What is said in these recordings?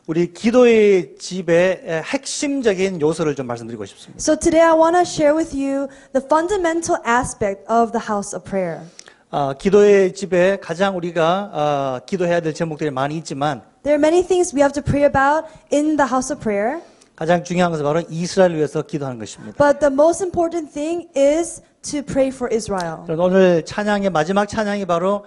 우리 기도의 집의 핵심적인 요소를 좀 말씀드리고 싶습니다. So today I want to share with you the fundamental aspect of the house of prayer. 기도의 집에 가장 우리가 기도해야 될 제목들이 많이 있지만 There are many things we have to pray about in the house of prayer. 가장 중요한 것은 바로 이스라엘을 위해서 기도하는 것입니다. But the most important thing is to pray for Israel. 오늘 찬양의 마지막 찬양이 바로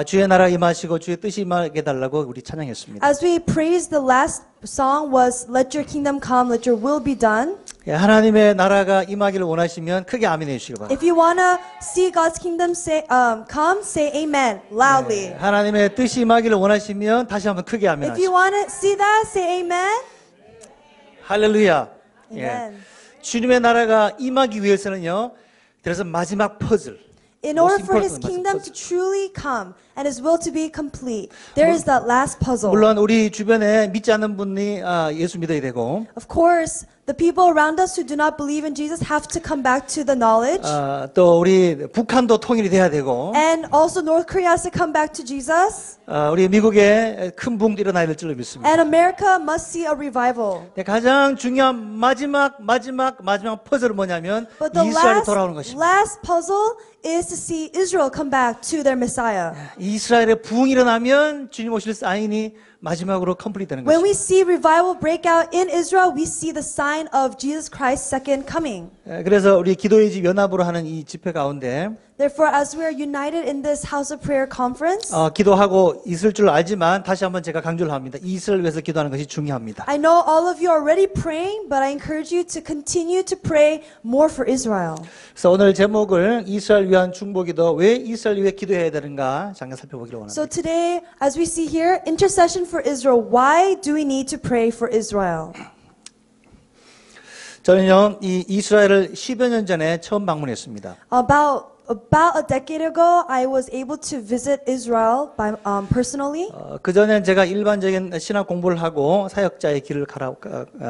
주의 나라 임하시고 주의 뜻이 임하게 달라고 우리 찬양했습니다. As we praised, the last song was Let your kingdom come, let your will be done. 하나님의 나라가 임하기를 원하시면 크게 아멘 해주시기 바랍니다. If you want to see God's kingdom come, say amen loudly. 하나님의 뜻이 임하기를 원하시면 다시 한번 크게 아멘 If you 하시기 want to see that, say amen. 할렐루야. Amen. 주님의 나라가 임하기 위해서는요. 그래서 마지막 퍼즐. In order for His kingdom to truly come and His will to be complete, there is that last puzzle. 물론 우리 주변에 믿지 않는 분이 예수 믿어야 되고 Of course, the people around us who do not believe in Jesus have to come back to the knowledge. 또 우리 북한도 통일이 돼야 되고 And also North Korea has to come back to Jesus. 우리 미국에 큰 붕도 일어나야 될 줄로 믿습니다. And America must see a revival. 가장 중요한 마지막 퍼즐은 뭐냐면 But the 이스라엘이 돌아오는 것입니다. last puzzle is to see Israel come back to their Messiah. 이스라엘의 부흥이 일어나면 주님 오실 사인이 마지막으로 컴플리트 되는 When 것입니다. we see revival break out in Israel, we see the sign of Jesus Christ's second coming. 그래서 우리 기도의 집 연합으로 하는 이 집회 가운데 Therefore, as we are united in this House of Prayer conference, 기도하고 있을 줄 알지만 다시 한번 제가 강조를 합니다. 이스라엘 위해서 기도하는 것이 중요합니다. I know all of you are already praying, but I encourage you to continue to pray more for Israel. 그래서 오늘 제목을 이스라엘 위한 중보기도 왜 이스라엘 위해 기도해야 되는가 잠깐 살펴보기로 원합니다. So today, as we see here, intercession for Israel. Why do we need to pray for Israel? 저는요 이 이스라엘을 10여 년 전에 처음 방문했습니다. About a decade ago, I was able to visit Israel personally. 그 전엔 제가 일반적인 신학 공부를 하고 사역자의 길을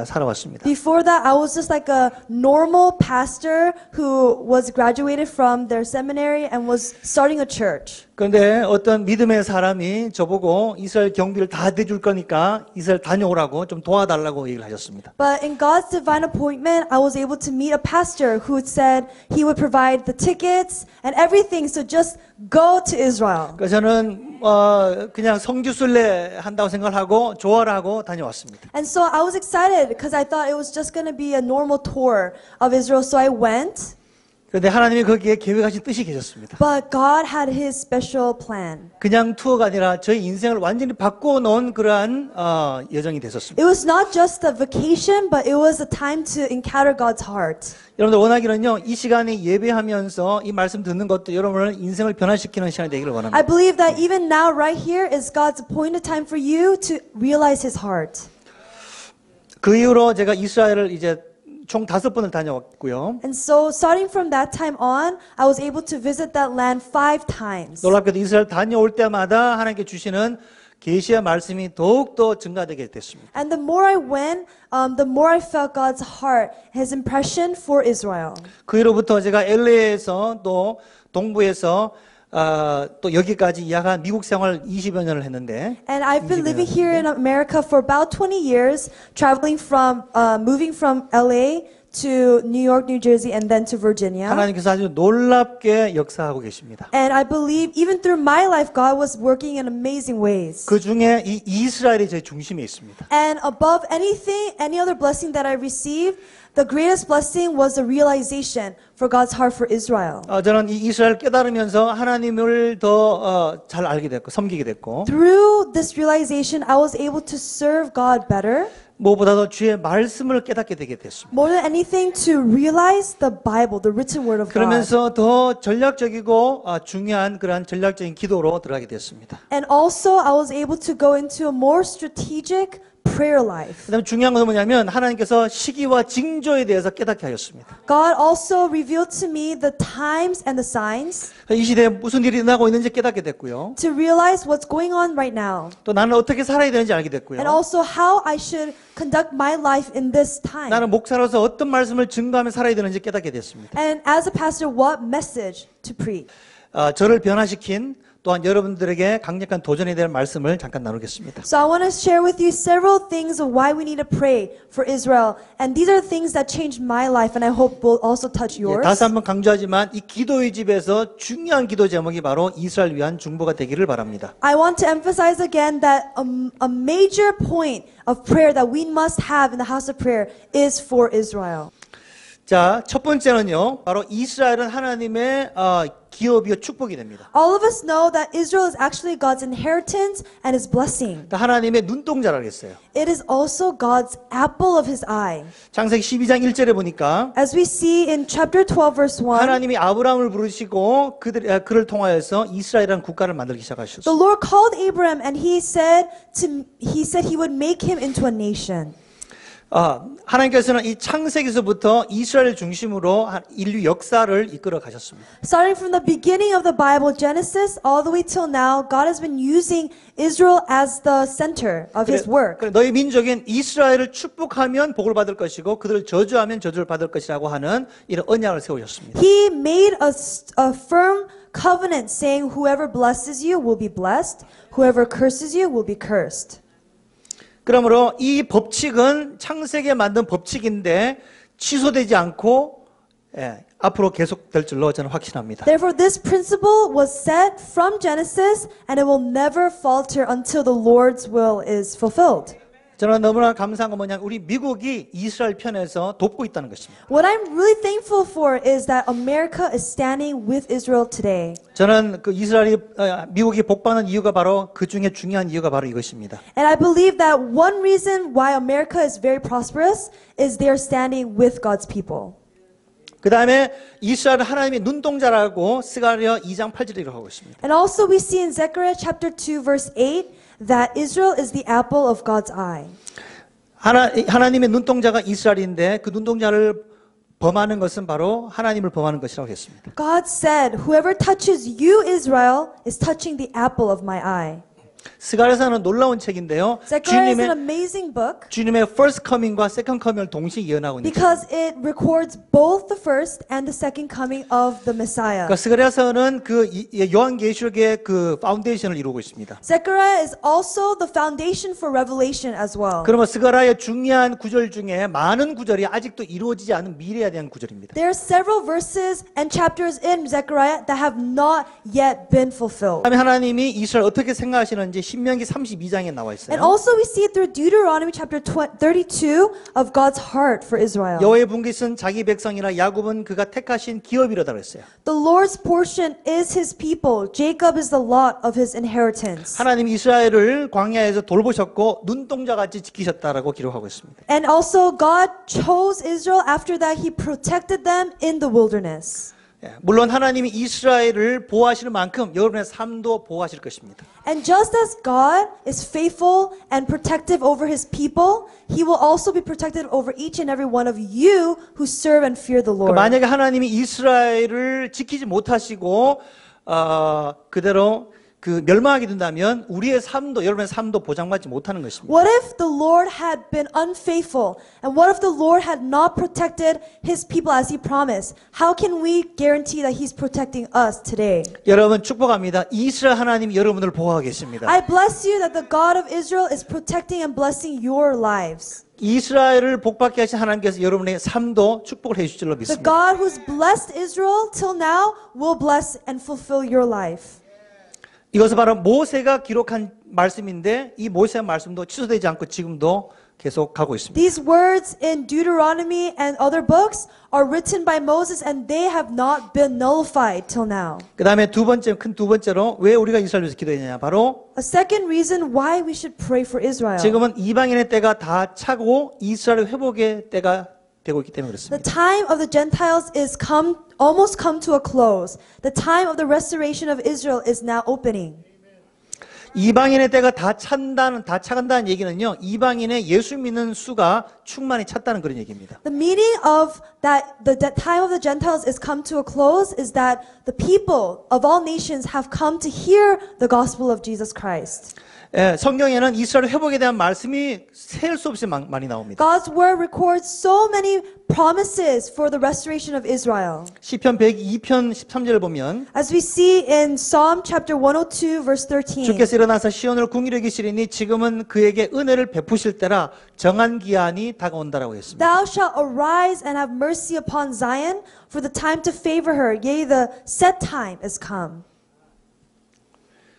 살아왔습니다. Before that, I was just like a normal pastor who was graduated from their seminary and was starting a church. 그런데 어떤 믿음의 사람이 저보고 이스라엘 경비를 다 대줄 거니까 이스라엘 다녀오라고 좀 도와달라고 얘기를 하셨습니다. But in God's divine appointment, I was able to meet a pastor who said he would provide the tickets and everything, so just go to Israel. 그래서 저는 그냥 성지순례 한다고 생각하고 조화라고 다녀왔습니다. And so I was excited because I thought it was just going to be a normal tour of Israel, so I went. 그런데 하나님이 거기에 계획하신 뜻이 계셨습니다. But God had His special plan. 그냥 투어가 아니라 저희 인생을 완전히 바꿔놓은 그러한 여정이 됐었습니다. It was not just a vacation, but it was a time to encounter God's heart. 여러분들 원하기는요 이 시간에 예배하면서 이 말씀 듣는 것도 여러분을 인생을 변화시키는 시간이 되기를 원합니다. I believe that even now, right here, is God's appointed time for you to realize His heart. 그 이후로 제가 이스라엘을 이제 총 5번을 다녀왔고요. And so, starting from that time on, I was able to visit that land 5 times. 놀랍게도 이스라엘 다녀올 때마다 하나님께 주시는 계시의 말씀이 더욱더 증가되게 됐습니다. And the more I went, the more I felt God's heart, His impression for Israel. 그 이후로부터 제가 LA에서 또 동부에서 또 여기까지 약 미국 생활 20여 년을 했는데 And I've been living here in America for about 20 years, traveling from, moving from LA to New York, New Jersey, and then to Virginia. 하나님께서 아주 놀랍게 역사하고 계십니다. And I believe even through my life, God was working in amazing ways. 그 중에 이 이스라엘이 제 중심에 있습니다. And above anything, any other blessing that I received, the greatest blessing was the realization for God's heart for Israel. 저는 이 이스라엘 깨달으면서 하나님을 더 잘 알게 됐고 섬기게 됐고 Through this realization, I was able to serve God better. 무엇보다도 주의 말씀을 깨닫게 되게 됐습니다. More than anything, to realize the Bible, the written word of God. 그러면서 더 전략적이고 중요한 그러한 전략적인 기도로 들어가게 됐습니다. And also, I was able to go into a more strategic prayer life. 그다음에 중요한 것은 뭐냐면 하나님께서 시기와 징조에 대해서 깨닫게 하셨습니다. God also revealed to me the times and the signs. 이 시대에 무슨 일이 일어나고 있는지 깨닫게 됐고요. To realize what's going on right now. 또 나는 어떻게 살아야 되는지 알게 됐고요. And also how I should conduct my life in this time. 나는 목사로서 어떤 말씀을 증거하며 살아야 되는지 깨닫게 됐습니다. And as a pastor, what message to preach. 저를 변화시킨 또한 여러분들에게 강력한 도전에 대한 말씀을 잠깐 나누겠습니다. So I want to share with you several things of why we need to pray for Israel. And these are things that changed my life and I hope will also touch yours. 다시 한번 강조하지만 이 기도의 집에서 중요한 기도 제목이 바로 이스라엘 위한 중보가 되기를 바랍니다. I want to emphasize again that a major point of prayer that we must have in the house of prayer is for Israel. 자, 첫 번째는요. 바로 이스라엘은 하나님의 기업이요 축복이 됩니다. All of us know that Israel is actually God's inheritance and his blessing. 하나님의 눈동자라고 했어요. It is also God's apple of his eye. 창세기 12장 1절에 보니까 As we see in chapter 12 verse 1, 하나님이 아브라함을 부르시고 그를 통하여서 이스라엘이라는 국가를 만들기 the 시작하셨어요. Lord called Abraham and he said he would make him into a nation. 하나님께서는 이 창세기서부터 이스라엘 중심으로 인류 역사를 이끌어 가셨습니다. Starting from the beginning of the Bible, Genesis, all the way till now, God has been using Israel as the center of his work. 그래, 너희 민족인 이스라엘을 축복하면 복을 받을 것이고 그들을 저주하면 저주를 받을 것이라고 하는 이런 언약을 세우셨습니다. He made a firm covenant saying whoever blesses you will be blessed, whoever curses you will be cursed. 그러므로 이 법칙은 창세기에 만든 법칙인데 취소되지 않고 앞으로 계속될 줄로 저는 확신합니다. Therefore, this principle was set from Genesis and it will never falter until the Lord's will is fulfilled. 저는 너무나 감사한 건 뭐냐면 우리 미국이 이스라엘 편에서 돕고 있다는 것입니다. What I'm really thankful for is that America is standing with Israel today. 저는 그 미국이 복받는 이유가 바로 그 중에 중요한 이유가 바로 이것입니다. And I believe that one reason why America is very prosperous is they are standing with God's people. 그 다음에 이스라엘은 하나님의 눈동자라고 스가랴 2장 8절이라고 하고 있습니다. And also we see in Zechariah chapter 2 verse 8 that Israel is the apple of God's eye. 하나님의 눈동자가 이스라엘인데 그 눈동자를 범하는 것은 바로 하나님을 범하는 것이라고 했습니다. God said, whoever touches you, Israel, is touching the apple of my eye. 스가랴서는 놀라운 책인데요. Zechariah is an amazing book 주님의 first coming과 second coming을 동시에 예언하고 있는 because it records both the first and the second coming of the Messiah. 그러니까 스가랴서는 그 요한계시록의 그 파운데이션을 이루고 있습니다. Zechariah is also the foundation for Revelation as well. 그러면 스가랴의 중요한 구절 중에 많은 구절이 아직도 이루어지지 않은 미래에 대한 구절입니다. There are several verses and chapters in Zechariah that have not yet been fulfilled. 하나님이 이스라엘 어떻게 생각하시는지 신명기 32장에 나와 있어요. And also we see it through Deuteronomy chapter 32 of God's heart for Israel. 여호와의 분깃은 자기 백성이라 야곱은 그가 택하신 기업이라고 했어요. The Lord's portion is his people. Jacob is the lot of his inheritance. 하나님 이스라엘을 광야에서 돌보셨고 눈동자같이 지키셨다라고 기록하고 있습니다. And also God chose Israel after that he protected them in the wilderness. 물론 하나님이 이스라엘을 보호하시는 만큼 여러분의 삶도 보호하실 것입니다. And just as God is faithful and protective over his people, he will also be protective over each and every one of you who serve and fear the Lord. 만약에 하나님이 이스라엘을 지키지 못하시고 그대로 멸망하게 된다면 우리의 삶도 여러분의 삶도 보장받지 못하는 것입니다. What if the Lord had been unfaithful? And what if the Lord had not protected his people as he promised? How can we guarantee that he's protecting us today? 여러분 축복합니다. 이스라엘 하나님이 여러분을 보호하고 계십니다. I bless you that the God of Israel is protecting and blessing your lives. 이스라엘을 복받게 하신 하나님께서 여러분의 삶도 축복을 해 주실 줄로 The 믿습니다. God who's blessed Israel till now will bless and fulfill your life. 이것은 바로 모세가 기록한 말씀인데 이 모세의 말씀도 취소되지 않고 지금도 계속 가고 있습니다. These words in Deuteronomy and other books are written by Moses and they have not been nullified till now. 그다음에 두 번째로 왜 우리가 이스라엘 위해서 기도했느냐 바로 A second reason why we should pray for Israel. 지금은 이방인의 때가 다 차고 이스라엘 회복의 때가 되고 있기 때문에 The 그렇습니다. time of the Gentiles is almost come to a close. The time of the restoration of Israel is now opening. 이방인의 때가 다 차간다는 얘기는요. 이방인의 예수 믿는 수가 충만히 찼다는 그런 얘기입니다. The meaning of that the time of the Gentiles is come to a close is that the people of all nations have come to hear the gospel of Jesus Christ. 성경에는 이스라엘 회복에 대한 말씀이 셀 수 없이 많이 나옵니다. God's word records so many promises for the restoration of Israel. 시편 102편 13절을 보면 As we see in Psalm chapter 102 verse 13. 주께서 일어나서 시온을 궁일에 계시리니 지금은 그에게 은혜를 베푸실 때라 정한 기한이 다가온다라고 했습니다. Thou shalt arise and have mercy upon Zion, for the time to favor her, yea, the set time is come.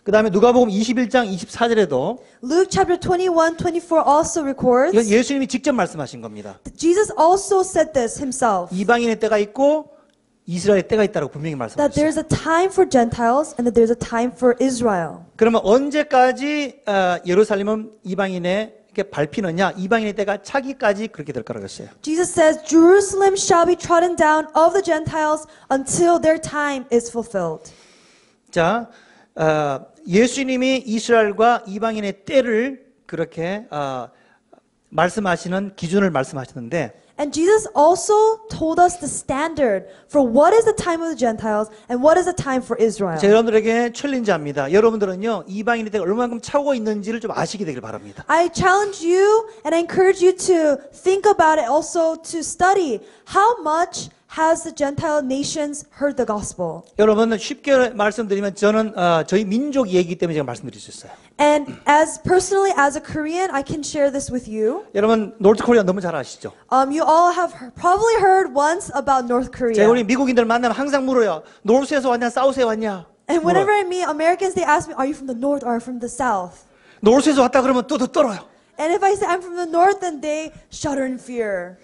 그 다음에 누가복음 21장 24절에도 Luke chapter 21:24 also 이건 records. 예수님이 직접 말씀하신 겁니다. Jesus also said this himself. 이방인의 때가 있고 이스라엘의 때가 있다고 분명히 That 말씀하셨어요. there's a time for Gentiles and that there's a time for Israel. 그러면 언제까지 예루살렘은 이방인의 이렇게 밟히느냐? 이방인의 때가 차기까지 그렇게 될 거라고 했어요. Jesus says, Jerusalem shall be trodden down of the Gentiles until their time is fulfilled. 자, 예수님이 이스라엘과 이방인의 때를 그렇게 말씀하시는 기준을 말씀하시는데 And Jesus also told us the standard for what is the time of the Gentiles and what is the time for Israel. 제가 여러분들에게 챌린지합니다. 여러분들은요 이방인의 때가 얼마만큼 차고 있는지를 좀 아시게 되길 바랍니다. I challenge you and I encourage you to think about it, also to study how much has the Gentile nations heard the gospel. 여러분 쉽게 말씀드리면 저는 저희 민족 얘기이기 때문에 제가 말씀드릴 수 있어요. And as personally as a Korean, I can share this with you. 여러분 노르트 코리아 너무 잘 아시죠? You all have probably heard once about North 제가 Korea. 우리 미국인들 만나면 항상 물어요. 노르스에서 왔냐, 사우스에 왔냐? And whenever 물어요. I meet Americans, they ask me, are you from the North or from the South? 노르스에서 왔다 그러면 또 떨어요. And if I say I'm from the North, then they shudder in fear.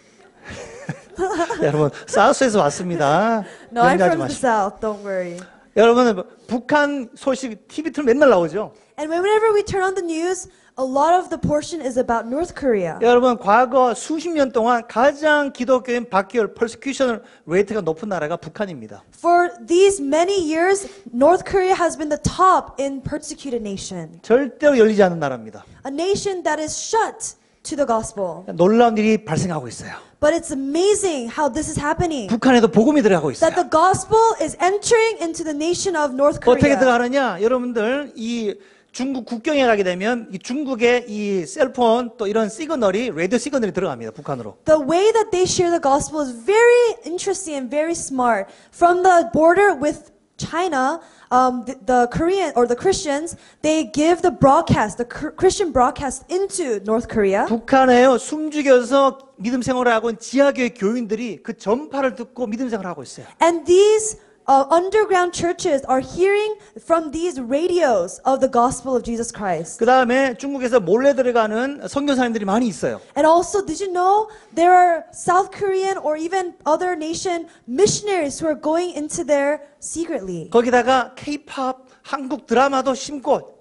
여러분 사우스에서 왔습니다. No, I'm 염려하지 from the 마시고. South, don't worry. 여러분 북한 소식 TV 틀면 맨날 나오죠. And whenever we turn on the news, a lot of the portion is about North Korea. 여러분 과거 수십 년 동안 가장 기독교인 박해율 persecution 레이트가 높은 나라가 북한입니다. For these many years, North Korea has been the top in persecuted nation. 절대로 열리지 않는 나라입니다. A nation that is shut to the gospel. 놀라운 일이 발생하고 있어요. But it's amazing how this is happening. 북한에도 복음이 들어가고 있어요. That the gospel is entering into the nation of North 어떻게 Korea. 들어가느냐? 여러분들 이 중국 국경에 가게 되면 이 중국의 이 셀폰 또 이런 시그널이 라디오 시그널이 들어갑니다. 북한으로. The way that they share the gospel is very interesting and very smart. From the border with China, the Korean or the Christians, they give the broadcast, the Christian broadcast into North Korea. 북한에요 숨죽여서 믿음 생활을 하고 있는 지하교회 교인들이 그 전파를 듣고 믿음 생활을 하고 있어요. And these underground churches are hearing from these radios of the gospel of Jesus Christ. 그 다음에 중국에서 몰래 들어가는 선교사님들이 많이 있어요. And also, did you know there are South Korean or even other nation missionaries who are going into there secretly? 거기다가 K-팝 한국 드라마도 심고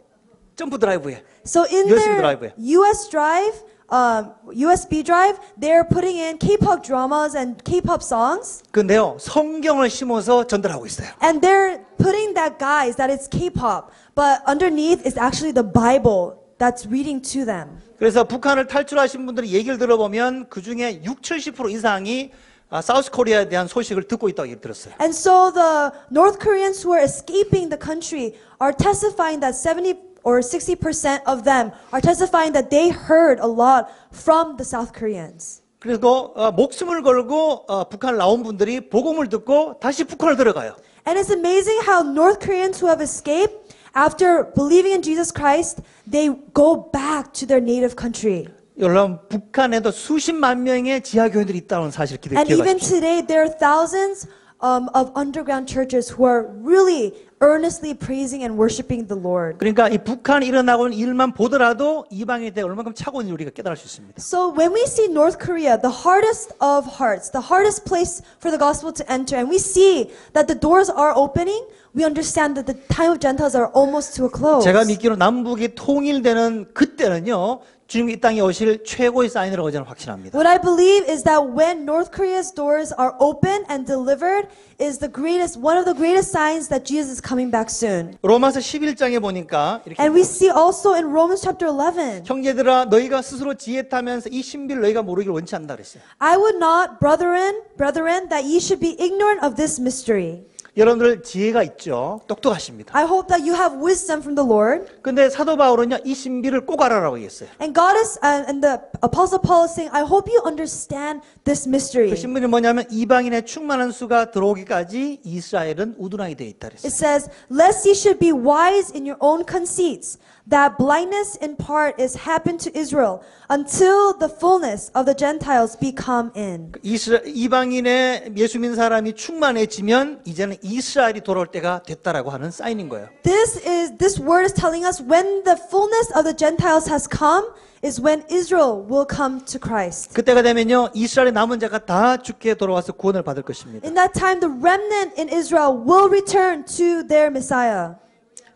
점프 드라이브에. So in USB their drive. US drive, USB drive, they're putting in K-pop dramas and K-pop songs. 근데요 성경을 심어서 전달하고 있어요. And they're putting that guise that it's K-pop, but underneath is actually the Bible that's reading to them. 그래서 북한을 탈출하신 분들이 얘기를 들어보면 그 중에 60-70% 이상이 사우스 코리아에 대한 소식을 듣고 있다고 얘기 들었어요. And so the North Koreans who are escaping the country are testifying that 70 or 60% of them are testifying that they heard a lot from the South Koreans. 그리고 목숨을 걸고 북한을 나온 분들이 복음을 듣고 다시 북한을 들어가요. And it's amazing how North Koreans who have escaped, after believing in Jesus Christ, they go back to their native country. 여러분 북한에도 수십만 명의 지하교인들이 있다는 사실 And even 기억하십시오. today, there are thousands of underground churches who are really earnestly praising and worshiping the Lord. 그러니까 이 북한이 일어나고 있는 일만 보더라도 이방인에 대해 얼마큼 차고 있는지 우리가 깨달을 수 있습니다. So when we see North Korea, the hardest of hearts, the hardest place for the gospel to enter, and we see that the doors are opening, we understand that the time of Gentiles are almost to a close. 제가 믿기로 남북이 통일되는 그때는요 주님이 이 땅에 오실 최고의 사인이라고 저는 확신합니다. What I believe is that when North Korea's doors are open and delivered is the greatest, one of the greatest signs that Jesus is coming back soon. 로마서 11장에 보니까 이렇게 And we see also in Romans chapter 11, 형제들아 너희가 스스로 지혜타면서 이 신비를 너희가 모르길 원치 않다 그랬어요. I would not, brethren, that ye should be ignorant of this mystery. 여러분들 지혜가 있죠. 똑똑하십니다. I hope that you have wisdom from the Lord. 근데 사도 바울은요, 이 신비를 꼭 알아라고 얘기했어요. And God is, and the Apostle Paul is saying, I hope you understand this mystery. 그 신비는 뭐냐면 이방인의 충만한 수가 들어오기까지 이스라엘은 우둔하게 되어 있다 It 그랬어요. says, lest ye should be wise in your own conceits, that blindness in part is happened to Israel, until the fullness of the Gentiles be come in. 이방인의 예수 믿는 사람이 충만해지면 이제는 이스라엘이 돌아올 때가 됐다라고 하는 사인인 거예요. This word is telling us when the fullness of the Gentiles has come, is when Israel will come to Christ. 그때가 되면요, 이스라엘의 남은 자가 다 주께 돌아와서 구원을 받을 것입니다. In that time, the remnant in Israel will return to their Messiah.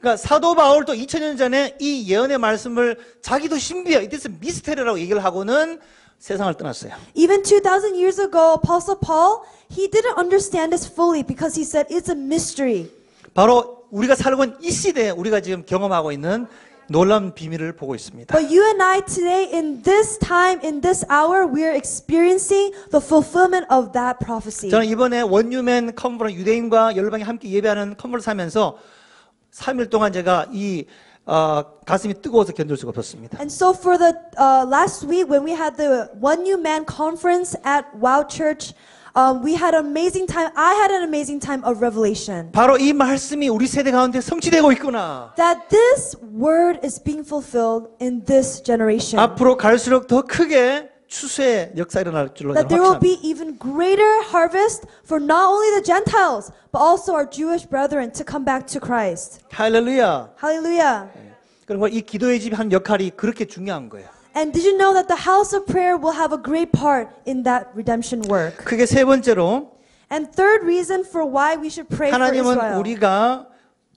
그러니까 사도 바울도 2000년 전에 이 예언의 말씀을 자기도 신비야, 이것은 미스테리라고 얘기를 하고는 세상을 떠났어요. Even 2,000 years ago, Apostle Paul, he didn't understand this fully because he said it's a mystery. 바로 우리가 살고 있는 이 시대에 우리가 지금 경험하고 있는 놀라운 비밀을 보고 있습니다. But you and I today, in this time, in this hour, we are experiencing the fulfillment of that prophecy. 저는 이번에 원유맨 컨퍼런스, 유대인과 열방이 함께 예배하는 컨퍼런스 하면서 3일 동안 제가 이 가슴이 뜨거워서 견딜 수가 없었습니다. And so for the last week when we had the One New Man conference at Wow Church, we had an amazing time. I had an amazing time of revelation. 바로 이 말씀이 우리 세대 가운데 성취되고 있구나. That this word is being fulfilled in this generation. 앞으로 갈수록 더 크게 추수의 역사 일어날 줄로 That there will 확신합니다. be even greater harvest for not only the Gentiles, but also our Jewish brethren to come back to Christ. 할렐루야. Hallelujah. 그리고 이 기도의 집이 한 역할이 그렇게 중요한 거예요. And did you know that the house of prayer will have a great part in that redemption work? 그게 세 번째로 And third reason for why we should pray for 하나님은 Israel. 우리가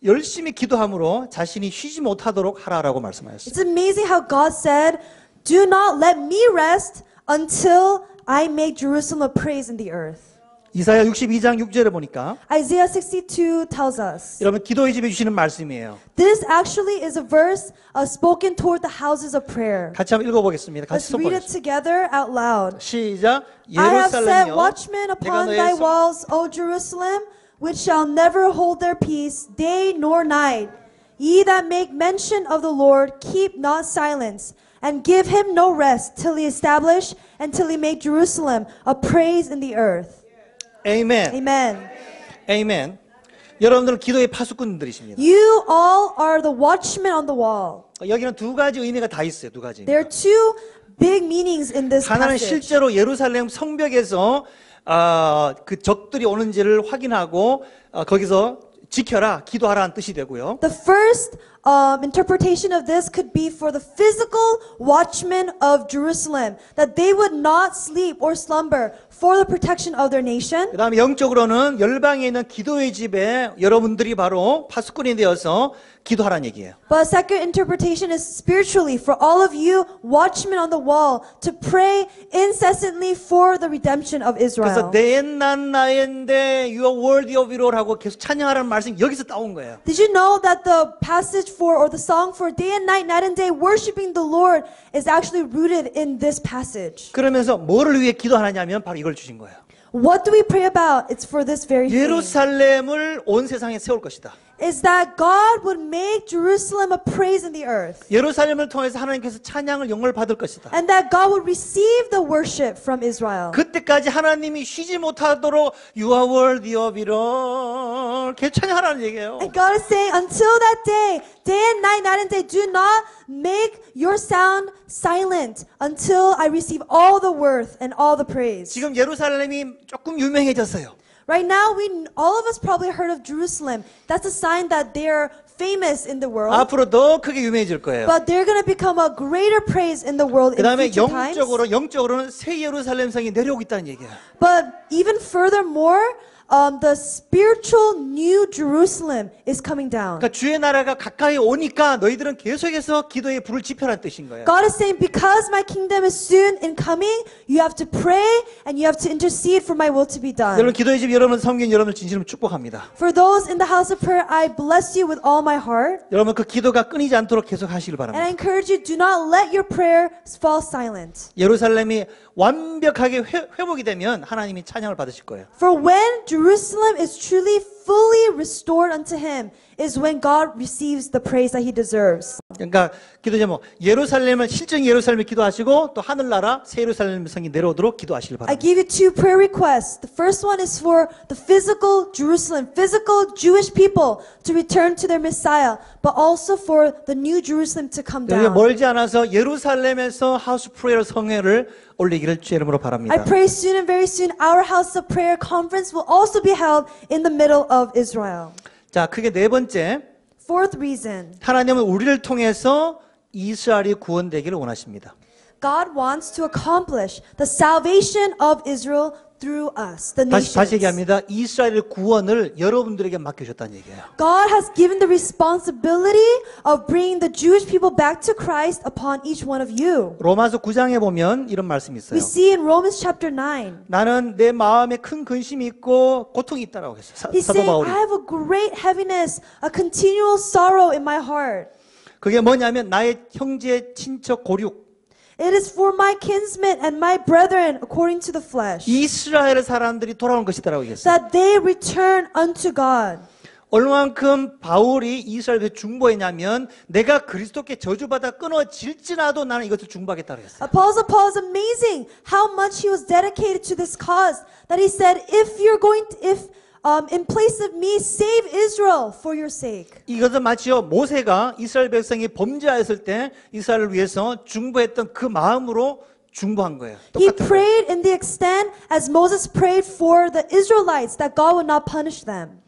열심히 기도함으로 자신이 쉬지 못하도록 하라라고 말씀하셨어요. It's amazing how God said, do not let me rest until I make Jerusalem a praise in the earth. 이사야 62장 6절에 보니까 Isaiah 62 tells us. 여러분 기도의 집에 주시는 말씀이에요. This actually is a verse spoken toward the houses of prayer. 같이 한번 읽어보겠습니다. 같이 Let's read it 선포하겠습니다. together out loud. 시작. I have set 예루살렘이여 watchmen 내가 upon 너의 thy 성 walls, O Jerusalem, which shall never hold their peace, day nor night. Ye that make mention of the Lord, keep not silence, and give him no rest, till he establish and till he make Jerusalem a praise in the earth. 아멘. Amen. 아멘. 여러분들은 기도의 파수꾼들이십니다. You all are the watchmen on the wall. 여기는 두 가지 의미가 다 있어요. 두 가지. There are two big meanings in this 하나는 passage. 실제로 예루살렘 성벽에서 그 적들이 오는지를 확인하고 거기서 지켜라, 기도하라는 뜻이 되고요. The first interpretation of this could be for the physical watchmen of Jerusalem, that they would not sleep or slumber for the protection of their nation. 그 다음에 영적으로는 열방에 있는 기도의 집에 여러분들이 바로 파수꾼이 되어서 기도하라는 얘기예요. But second interpretation is spiritually for all of you watchmen on the wall to pray incessantly for the redemption of 그래서 Israel. 내 옛날 나인데 You are worthy of it all 하고 계속 찬양하라는 말씀이 여기서 따온 거예요. Did you know that the passage for or the song for day and night and day worshiping the Lord is actually rooted in this passage? 그러면서 뭐를 위해 기도하느냐면 바로 이걸 주신 거예요. What do we pray about? It's for this very thing. 예루살렘을 온 세상에 세울 것이다. Is that God would make Jerusalem a praise in the earth. 예루살렘을 통해서 하나님께서 찬양을 영광을 받을 것이다. And that God would receive the worship from Israel. 그때까지 하나님이 쉬지 못하도록 You are worthy of it all 계속 찬양하라는 얘기예요. And God is saying, until that day, day and night, night and day, do not make your sound silent until I receive all the worth and all the praise. 지금 예루살렘이 조금 유명해졌어요. Right now, all of us probably heard of Jerusalem. That's a sign that they're famous in the world. 앞으로 더 크게 유명해질 거예요. But they're going to become a greater praise in the world 그 in 다음에 future times. 영적으로는 새 예루살렘 성이 내려오고 있다는 얘기예요. But even furthermore, the spiritual new Jerusalem is coming down. 그러니까 주의 나라가 가까이 오니까 너희들은 계속해서 기도의 불을 지펴라는 뜻인 거예요. God is saying, because my kingdom is soon in coming, you have to pray and you have to intercede for my will to be done. 여러분 기도의 집 여러분 섬긴 여러분을 진심으로 축복합니다. For those in the house of prayer, I bless you with all my heart. 여러분 그 기도가 끊이지 않도록 계속 하시길 And I 바랍니다. encourage you, do not let your prayer fall silent. 예루살렘이 완벽하게 회복이 되면 하나님이 찬양을 받으실 거예요. For when Jerusalem is truly fully restored unto him is when God receives the praise that he deserves. 그러니까 기도 제목 예루살렘을 실정 예루살렘을 기도하시고 또 하늘나라 새 예루살렘 성이 내려오도록 기도하시길 I 바랍니다. give you two prayer requests. The first one is for the physical Jerusalem, physical Jewish people to return to their Messiah, but also for the new Jerusalem to come 우리가 down. 멀지 않아서 예루살렘에서 하우스 프레이어 성회를 올리기를 주의 이름으로 I 바랍니다. pray soon and very soon our House of Prayer conference will also be held in the middle of Israel. 자, 크게 네 번째, Fourth reason, 하나님은 우리를 통해서 이스라엘이 구원되기를 원하십니다. God wants to accomplish the salvation of Israel through us, the 다시 nations. 얘기합니다. 이스라엘의 구원을 여러분들에게 맡겨줬다는 얘기예요. God has given the responsibility of bringing the Jewish people back to Christ upon each one of you. 로마서 9장에 보면 이런 말씀이 있어요. We see in Romans chapter 9. 나는 내 마음에 큰 근심이 있고 고통이 있다라고 했어요. He's 사도 saying, 바울이. I have a great heaviness, a continual sorrow in my heart. 그게 뭐냐면 나의 형제, 친척, 고륙. It is for my kinsmen and my brethren according to the flesh, 이스라엘의 사람들이 돌아오는 것이다라고 얘기했어요. that they return unto God. 얼만큼 바울이 이스라엘에 중보했냐면 내가 그리스도께 저주받아 끊어질지라도 나는 이것을 중보하겠다고 했어요. Apostle Paul is amazing how much he was dedicated to this cause that he said, in place of me, save Israel for your sake. 이것은 마치요 모세가 이스라엘 백성이 범죄하였을 때 이스라엘을 위해서 중보했던 그 마음으로 중보한 거예요. He 똑같은 거예요. prayed in the extent as Moses prayed for the Israelites that God would not punish them.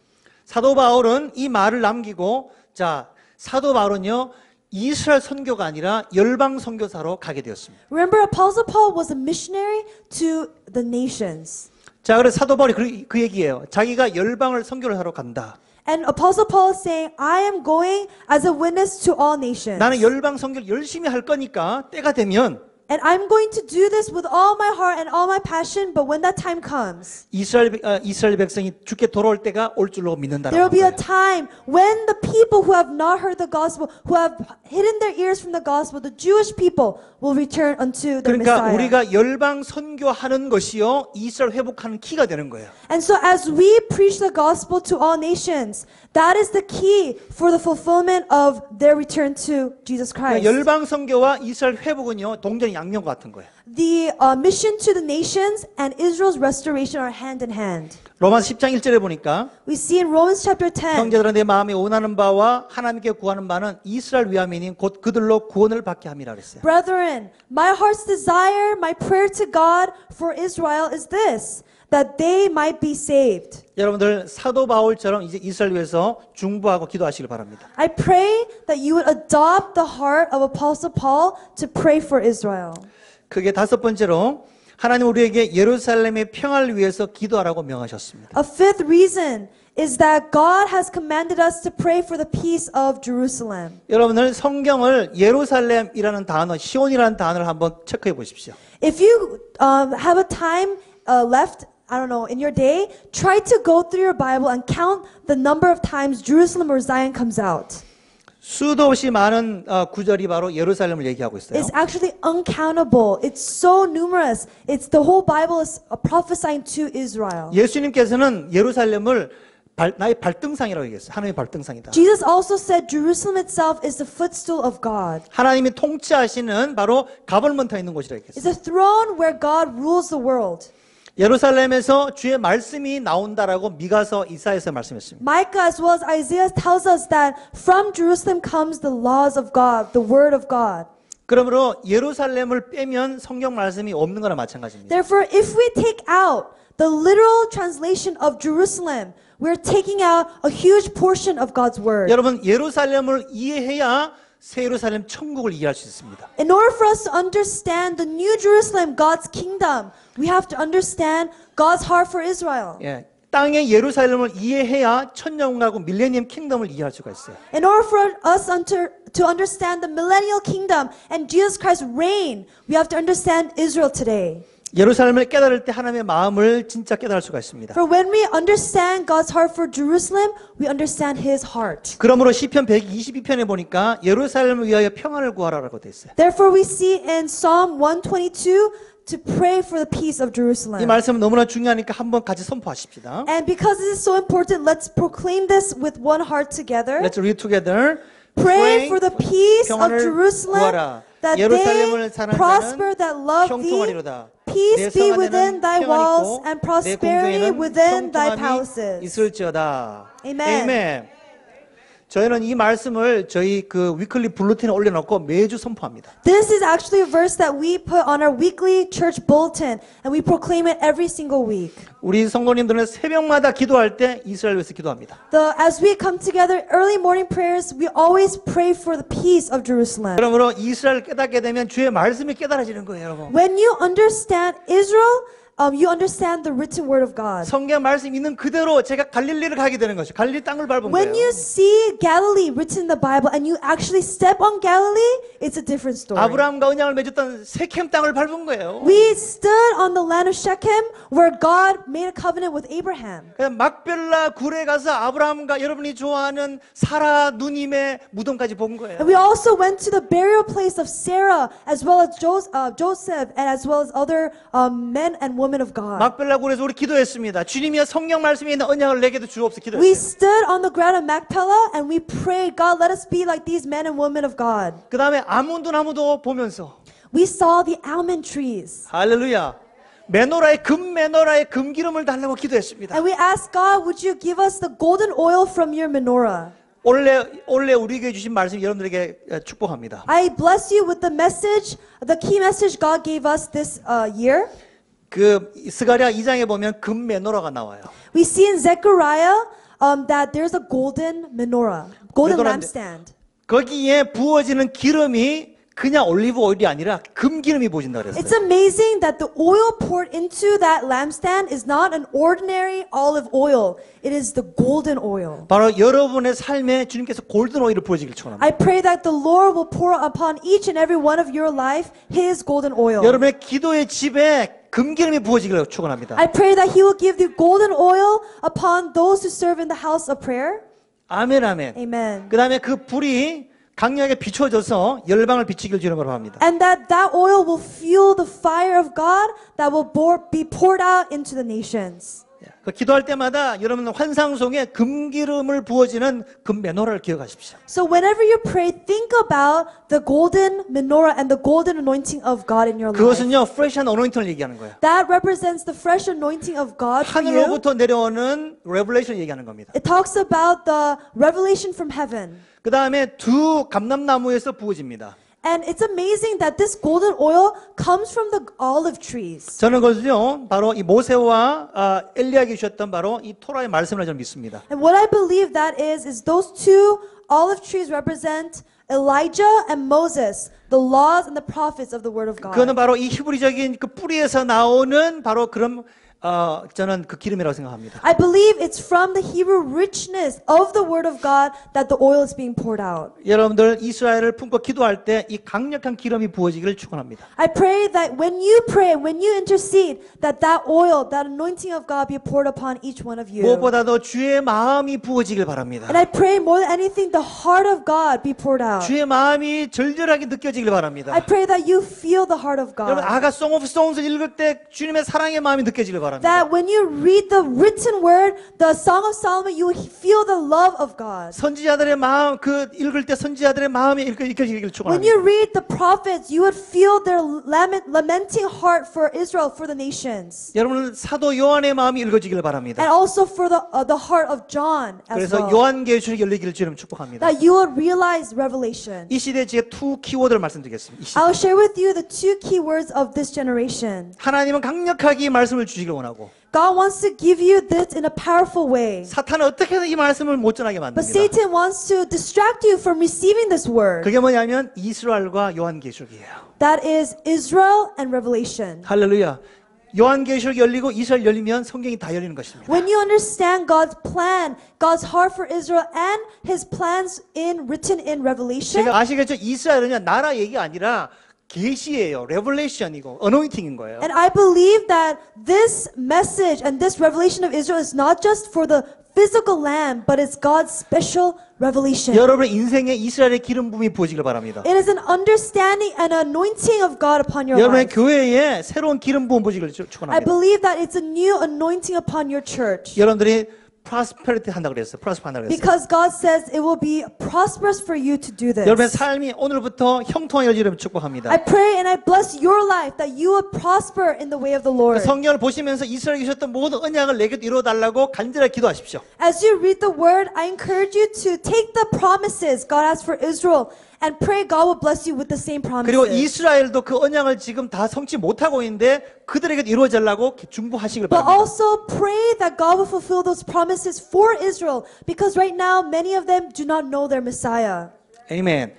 사도 바울은 이 말을 남기고 자 사도 바울은요 이스라엘 선교가 아니라 열방 선교사로 가게 되었습니다. Remember, Apostle Paul was a missionary to the nations. 자 그래서 사도 바울이 그 얘기예요. 자기가 열방을 선교를 하러 간다. And Apostle Paul is saying, I am going as a witness to all nations. 나는 열방 선교를 열심히 할 거니까 때가 되면 And I'm going to do this with all my heart and all my passion, but when that time comes, 이스라엘 백성이 주께 돌아올 때가 올 줄로 믿는다라고 there will be a 거예요. time when the people who have not heard the gospel, who have hidden their ears from the gospel, the Jewish people will return unto the 그러니까 Messiah. 우리가 열방 선교하는 것이요 이스라엘 회복하는 키가 되는 거예요. And so as we preach the gospel to all nations, that is the key for the fulfillment of their return to Jesus 그러니까 Christ. 열방 선교와 이스라엘 회복은요 동전 양면 같은 거예요. The mission to the nations and Israel's restoration are hand in hand. 로마서 10장 1절에 보니까 We see in Romans chapter 10, 형제들아 내 마음에 원하는 바와 하나님께 구하는 바는 이스라엘 위함이니 곧 그들로 구원을 받게 함이라 그랬어요. Brethren, my heart's desire, my prayer to God for Israel is this, that they might be saved. 여러분들 사도 바울처럼 이제 이스라엘 위해서 중보하고 기도하시길 바랍니다. I pray that you would adopt the heart of Apostle Paul to pray for Israel. 그게 다섯 번째로 하나님 우리에게 예루살렘의 평화를 위해서 기도하라고 명하셨습니다. A fifth reason is that God has commanded us to pray for the peace of Jerusalem. 여러분들 성경을 예루살렘이라는 단어, 시온이라는 단어를 한번 체크해 보십시오. If you have a time left, I don't know, in your day, try to go through your Bible and count the number of times Jerusalem or Zion comes out. 수도 없이 많은 구절이 바로 예루살렘을 얘기하고 있어요. It's actually uncountable. It's so numerous. It's the whole Bible is prophesying to Israel. 예수님께서는 예루살렘을 나의 발등상이라고 얘기했어요. 하나님의 발등상이다. Jesus also said Jerusalem itself is the footstool of God. 하나님이 통치하시는 바로 가벌먼트가 있는 곳이라고 It's 얘기했어요. a throne where God rules the world. 예루살렘에서 주의 말씀이 나온다라고 미가서 이사야서 말씀했습니다. Micah as well as Isaiah tells us that from Jerusalem comes the laws of God, the word of God. 그러므로 예루살렘을 빼면 성경 말씀이 없는 거나 마찬가지입니다. Therefore, if we take out the literal translation of Jerusalem, we're taking out a huge portion of God's word. 여러분 예루살렘을 이해해야 새 예루살렘 천국을 이해할 수 있습니다. In order for us to understand the New Jerusalem, God's kingdom, we have to understand God's heart for Israel. 예, 땅의 예루살렘을 이해해야 천년왕국하고 밀레니엄 킹덤을 이해할 수가 있어요. In order for us to understand the millennial kingdom and Jesus Christ's reign, we have to understand Israel today. 예루살렘을 깨달을 때 하나님의 마음을 진짜 깨달을 수가 있습니다. For when we understand God's heart for Jerusalem, we understand His heart. 그러므로 시편 122편에 보니까 예루살렘을 위하여 평안을 구하라라고 돼 있어요. Therefore, we see in Psalm 122 to pray for the peace of 이 Jerusalem. 말씀은 너무나 중요하니까 한번 같이 선포하십시다. And because this is so important, let's proclaim this with one heart together. Let's read together. Pray for the peace of 평안을 Jerusalem, 구하라. that 예루살렘을 they 사는 prosper 자는 that love thee. 형통하리로다. Peace 내 be 성 within 안에는 thy 평안이 walls 있고 and 내 prosperity 공중에는 within thy 형통함이 palaces. 있을지어다. Amen. 아멘. 저희는 이 말씀을 저희 그 위클리 블루틴에 올려놓고 매주 선포합니다. This is actually a verse that we put on our weekly church bulletin, and we proclaim it every single week. 우리 성도님들은 새벽마다 기도할 때 이스라엘 위해서 기도합니다. As we come together early morning prayers, we always pray for the peace of Jerusalem. 그러므로 이스라엘 깨닫게 되면 주의 말씀이 깨달아지는 거예요, 여러분. When you understand Israel, you understand the written word of God. 성경 말씀 있는 그대로 제가 갈릴리를 가게 되는 것이죠. 갈릴리 땅을 밟은 When 거예요. you see Galilee written in the Bible and you actually step on Galilee, it's a different story. 아브라함과 언약을 맺었던 세켐 땅을 밟은 거예요. We stood on the land of Shechem where God made a covenant with Abraham. 그래서 막벨라 굴에 가서 아브라함과 여러분이 좋아하는 사라 누님의 무덤까지 본 거예요. And we also went to the burial place of Sarah as well as Joseph and as well as other men and women of God. 막벨라 굴에서 우리 기도했습니다. 주님이여 성경 말씀에 있는 언약을 내게도 주옵소서 We 기도했어요. stood on the ground of Machpelah and we prayed, God, let us be like these men and women of God. 그 다음에 아몬드 나무도 보면서 We saw the almond trees. 할렐루야. 메노라의 금기름을 달라고 기도했습니다. And we asked God, would you give us the golden oil from your menorah? 올해 우리에게 주신 말씀 여러분들에게 축복합니다. I bless you with the message, the key message God gave us this year. 그 스가랴 2장에 보면 금 메노라가 나와요. We see in Zechariah that there's a golden menorah, golden 메노라인데 lampstand. 거기에 부어지는 기름이 그냥 올리브 오일이 아니라 금기름이 부어진다 It's 그랬어요. amazing that the oil poured into that lampstand is not an ordinary olive oil. It is the golden oil. 바로 여러분의 삶에 주님께서 골든 오일을 부어지길 축원합니다. I pray that the Lord will pour upon each and every one of your life His golden oil. 여러분의 기도의 집에 금기름이 부어지기를 축원합니다. I pray that He will give the golden oil upon those who serve in the house of prayer. 아멘 아멘. Amen. 그 다음에 그 불이 강력하게 비춰져서 열방을 비치길 주님으로 합니다. And that oil will fuel the fire of God that will be poured out into the nations. 그 기도할 때마다 여러분 환상 속에 금기름을 부어지는 금 메노라를 기억하십시오. So whenever you pray, think about the golden menorah and the golden anointing of God in your life. 그것은요 프레시한 어노인팅을 얘기하는 거예요. That represents the fresh anointing of God for you. 하늘로부터 내려오는 레벨레이션 얘기하는 겁니다. It talks about the revelation from heaven. 그 다음에 두 감람나무에서 부어집니다. And it's amazing that this golden oil comes from the olive trees. 저는 그것을요 바로 이 모세와 엘리야에게 주셨던 바로 이 토라의 말씀을 저는 믿습니다. And what I believe that is those two olive trees represent Elijah and Moses, the laws and the prophets of the word of God. 그거는 바로 이 히브리적인 그 뿌리에서 나오는 바로 그런 저는 그 기름이라고 생각합니다. I believe it's from the Hebrew richness of the word of God that the oil is being poured out. 여러분들 이스라엘을 품고 기도할 때 이 강력한 기름이 부어지기를 축원합니다. I pray that when you pray, when you intercede, that oil, that anointing of God be poured upon each one of you. 무엇보다도 주의 마음이 부어지길 바랍니다. And I pray more than anything, the heart of God be poured out. 주의 마음이 절절하게 느껴지길 바랍니다. I pray that you feel the heart of 여러분 God. 아가 Song of Songs을 읽을 때 주님의 사랑의 마음이 느껴지길 바랍니다. That when you read the written word, the Song of Solomon, you will feel the love of God. 선지자들의 마음 그 읽을 때 선지자들의 마음이 느껴지길 When 축원합니다. you read the prophets, you would feel their lamenting heart for Israel, for the nations. 여러분 사도 요한의 마음이 읽어지길 And 바랍니다. also for the heart of John as 그래서 well. 요한계시록이 열리기를 주님 축복합니다. That you would realize revelation. 이 시대에 제가 투 키워드를 말씀드리겠습니다. 이 시대. I'll share with you the two key words of this generation. 하나님은 강력하게 이 말씀을 주시길 원하고 God wants to give you this in a powerful way. 사탄은 어떻게 해서 이 말씀을 못 전하게 But 만듭니다. Satan wants to distract you from receiving this word. 그게 뭐냐면 이스라엘과 요한계시록이에요. That is Israel and Revelation. 할렐루야. 요한계시록이 열리고 이스라엘 열리면 성경이 다 열리는 것입니다. When you understand God's plan, God's heart for Israel and His plans written in Revelation, 제가 아시겠죠? 이스라엘은요 나라 얘기가 아니라 계시예요. 레벨레이션이고 어노인팅인 거예요. And I believe that this message and this revelation of Israel is not just for the physical land, but it's God's special revelation. 여러분의 인생에 이스라엘의 기름 부음이 부어지길 바랍니다. It is an understanding and anointing of God upon your 여러분의 life. 교회에 새로운 기름 부음 부어지기를 I 축원합니다. believe that it's a new anointing upon your church. 여러분들이 prosperity 한다 그랬어요. prosper 한다 그랬어요. Because God says it will be prosperous for you to do this. 여러분의 삶이 오늘부터 형통하게 이름을 축복합니다. I pray and I bless your life that you would prosper in the way of the Lord. 성경을 보시면서 이스라엘에 계셨던 모든 언약을 내게 이루어달라고 간절하게 기도하십시오. As you read the word, I encourage you to take the promises God has for Israel and pray God will bless you with the same 그리고 promises. 이스라엘도 그 언약을 지금 다 성취 못하고 있는데 그들에게 이루어지려고 중보하시길 But 바랍니다. also pray that God will fulfill those promises for Israel because right now many of them do not know their Messiah. 아멘.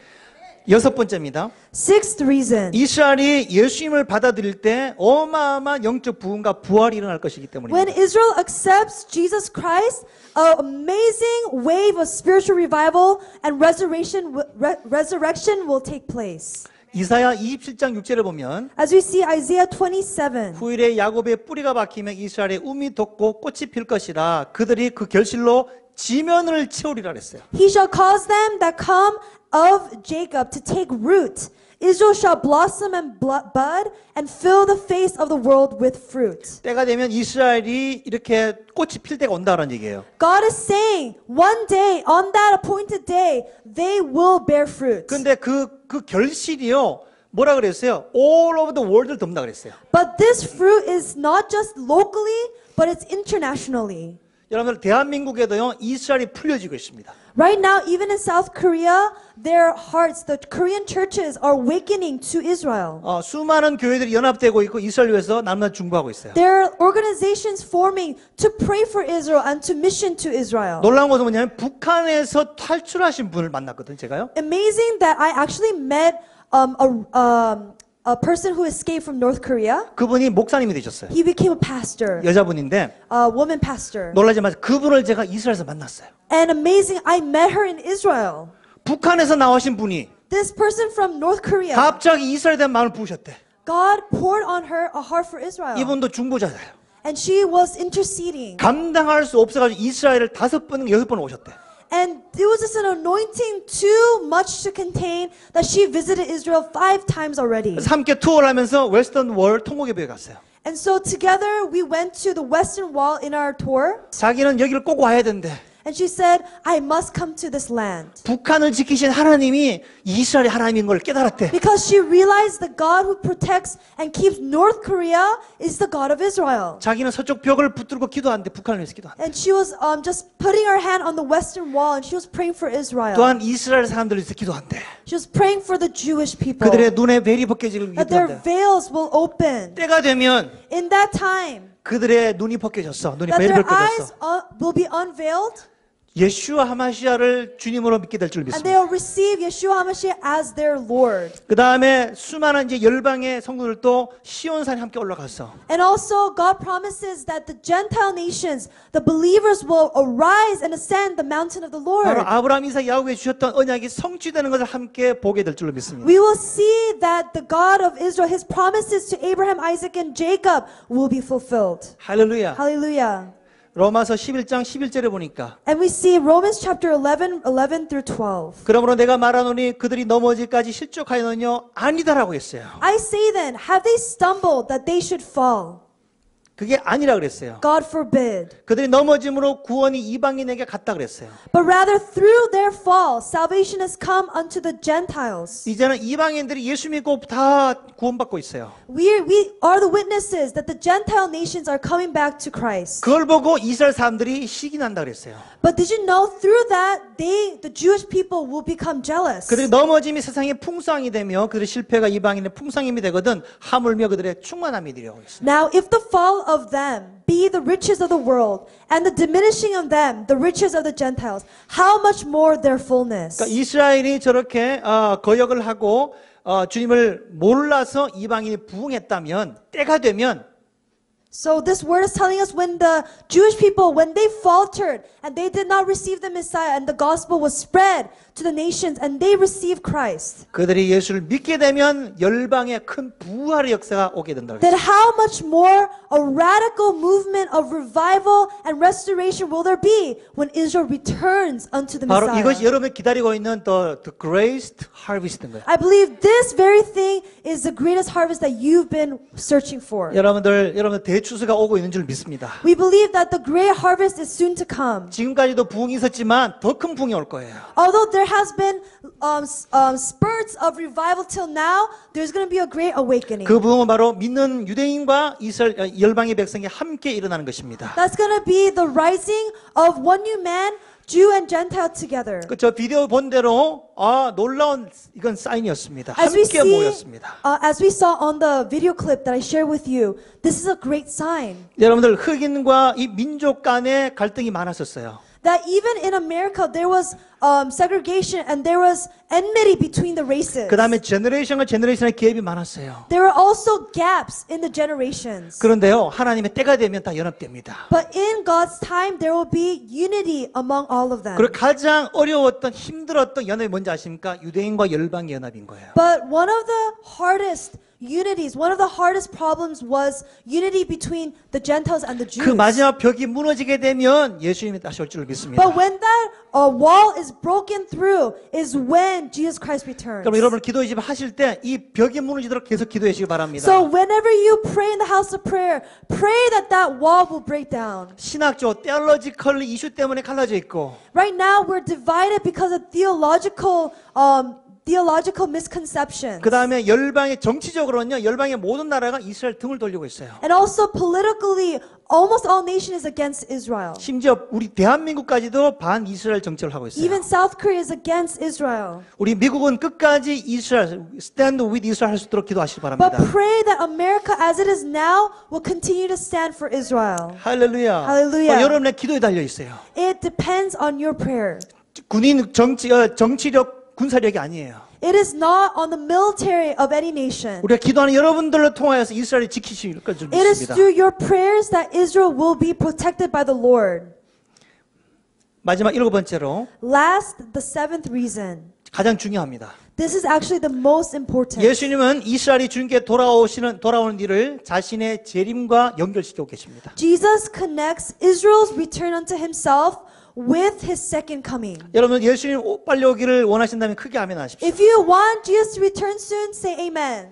여섯 번째입니다. Sixth reason. 이스라엘이 예수님을 받아들일 때 어마어마한 영적 부흥과 부활이 일어날 것이기 When 때문입니다. Israel accepts Jesus Christ, an amazing wave of spiritual revival and resurrection will take place. 이사야 27장 6절을 보면 As we see Isaiah 27, 후일에 야곱의 뿌리가 박히며 이스라엘의 움이 돋고 꽃이 필 것이라 그들이 그 결실로 지면을 채우리라 그랬어요. he shall cause them that come of Jacob to take root. Israel shall blossom and bud and fill the face of the world with fruit. 때가 되면 이스라엘이 이렇게 꽃이 필 때가 온다는 얘기예요. God is saying, one day, on that appointed day, they will bear fruit. 근데 그 결실이요. 뭐라 그랬어요? All over the world을 덮는다 그랬어요. But this fruit is not just locally, but it's internationally. 여러분들 대한민국에도요. 이스라엘이 풀려지고 있습니다. Right now, even in South Korea, their hearts, the Korean churches are awakening to Israel. 수많은 교회들이 연합되고 있고 이스라엘 위해서 남나 중보하고 있어요. There are organizations forming to pray for Israel and to mission to Israel. 놀라운 것은 뭐냐면 북한에서 탈출하신 분을 만났거든요. 제가요. Amazing that I actually met a person who escaped from North Korea. 그분이 목사님이 되셨어요. He became a pastor, 여자분인데 a woman pastor. 놀라지 마세요. 그분을 제가 이스라엘에서 만났어요. And amazing, I met her in Israel. 북한에서 나오신 분이 This person from North Korea, 갑자기 이스라엘에 대한 마음을 부으셨대. God poured on her a heart for Israel. 이분도 중보자예요. And she was interceding. 감당할 수 없어가지고 이스라엘을 5번, 6번 오셨대. And it was just an anointing too much to contain that she visited Israel 5 times already. 그래서 함께 투어를 하면서 웨스턴 월 통곡예배에 갔어요. And so together we went to the Western Wall in our tour. 자기는 여기를 꼭 와야 된대. And she said, I must come to this land. 북한을 지키신 하나님이 이스라엘의 하나님인 걸 깨달았대. Because she realized the God who protects and keeps North Korea is the God of Israel. 자기는 서쪽 벽을 붙들고 기도하는데 북한을 위해서 기도한대. And she was just putting her hand on the Western Wall and she was praying for Israel. 또한 이스라엘 사람들을 위해서 기도한대. She was praying for the Jewish people. 그들의 눈에 벨이 벗겨지길 That their 기도한대. veils will open. 때가 되면 In that time, 그들의 눈이 벗겨졌어. 눈이 that 벨이 their 벗겨졌어. eyes will be unveiled 예슈아 하마시아를 주님으로 믿게 될 줄 and 믿습니다. they'll receive Yeshua HaMashiach as their Lord. 그 다음에 수많은 이제 열방의 성도들도 시온산에 함께 올라갔어. And also, God promises that the Gentile nations, the believers will arise and ascend the mountain of the 바로 Lord. 아브라함, 이삭, 야곱에 주셨던 언약이 성취되는 것을 함께 보게 될 줄로 믿습니다. We will see that the God of Israel, His promises to Abraham, Isaac, and Jacob will be fulfilled. 할렐루야. Hallelujah. 로마서 11장 11절에 보니까 And we see Romans chapter 11 through 12. 그러므로 내가 말하노니 그들이 넘어질까지 실족하였느냐 아니다라고 했어요. I say then, have they stumbled that they should fall? 그게 아니라 그랬어요. God forbid. 그들이 넘어짐으로 구원이 이방인에게 갔다 그랬어요. But rather through their fall, salvation has come unto the Gentiles. 이제는 이방인들이 예수 믿고 다 구원받고 있어요. We are the witnesses that the Gentile nations are coming back to Christ. 그걸 보고 이스라엘 사람들이 시기 난다 그랬어요. But did you know through that the Jewish people will become jealous? 그들이 넘어짐이 세상의 풍성이 되며 그들의 실패가 이방인의 풍성임이 되거든 하물며 그들의 충만함이 되려고 했습니다. Now if the fall of them be the riches of the world and the diminishing of them the riches of the Gentiles, how much more their fullness? 그러니까 이스라엘이 저렇게 거역을 하고 주님을 몰라서 이방인이 부흥했다면 때가 되면 So this word is telling us when the Jewish people, when they faltered and they did not receive the Messiah and the gospel was spread to the nations and they received Christ, 그들이 예수를 믿게 되면 열방의 큰 부활의 역사가 오게 된다. then how much more a radical movement of revival and restoration will there be when Israel returns unto the 바로 이것이 Messiah? 여러분이 기다리고 있는 the greatest harvest인 거예요. I believe this very thing is the greatest harvest that you've been searching for. 여러분들 대추수가 오고 있는 줄 믿습니다. We believe that the great harvest is soon to come. 지금까지도 부흥이 있었지만 더 큰 부흥이 올 거예요. Although there has been spurts of revival till now, there's going to be a great awakening. 그 부흥은 바로 믿는 유대인과 이스라엘 열방의 백성이 함께 일어나는 것입니다. That's going to be the rising of one new man, Jew and Gentile together. 저 비디오 본 대로 놀라운 이건 사인이었습니다. As we 함께 모였습니다. as we saw on the video clip that I shared with you, this is a great sign. 여러분들 흑인과 이 민족 간의 갈등이 많았었어요. That even in America there was segregation and there was enmity between the races. 그 다음에 제너레이션과 제너레이션의 갭이 많았어요. There were also gaps in the generations. 그런데요, 하나님의 때가 되면 다 연합됩니다. But in God's time, there will be unity among all of them. 그리고 가장 어려웠던 힘들었던 연합이 뭔지 아십니까? 유대인과 열방의 연합인 거예요. But one of the hardest unities, one of the hardest problems was unity between the Gentiles and the Jews. 그 마지막 벽이 무너지게 되면 예수님이 다시 올 줄 믿습니다. But when that wall is broken through is when Jesus Christ returns. 그럼 여러분 기도의 집 하실 때 이 벽이 무너지도록 계속 기도해 주시기 바랍니다. So whenever you pray in the house of prayer, pray that that wall will break down. 신학적, theological 이슈 때문에 갈라져 있고 Right now we're divided because of theological misconceptions. 그 다음에 열방의 정치적으로는요, 열방의 모든 나라가 이스라엘 등을 돌리고 있어요. And also politically, almost all nations is against Israel. 심지어 우리 대한민국까지도 반 이스라엘 정책을 하고 있어요. Even South Korea is against Israel. 우리 미국은 끝까지 이스라엘, stand with Israel 할 수 있도록 기도하시기 But 바랍니다. pray that America as it is now will continue to stand for Israel. 할렐루야. 할렐루야. 여러분의 기도에 달려 있어요. It depends on your prayer. 군인 정치력, 군사력이 아니에요. It is not on the military of any nation. 우리가 기도하는 여러분들로 통하여서 이스라엘이 지키실 것을 It is 믿습니다. through your prayers that Israel will be protected by the Lord. 마지막 7번째로 Last, the seventh reason. 가장 중요합니다. This is actually the most important. 예수님은 이스라엘이 주님께 돌아오는 일을 자신의 재림과 연결시키고 계십니다. Jesus connects Israel's return unto himself with his second coming. 여러분 예수님 빨리 오기를 원하신다면 크게 아멘 하십시오. If you want Jesus to return soon, say amen.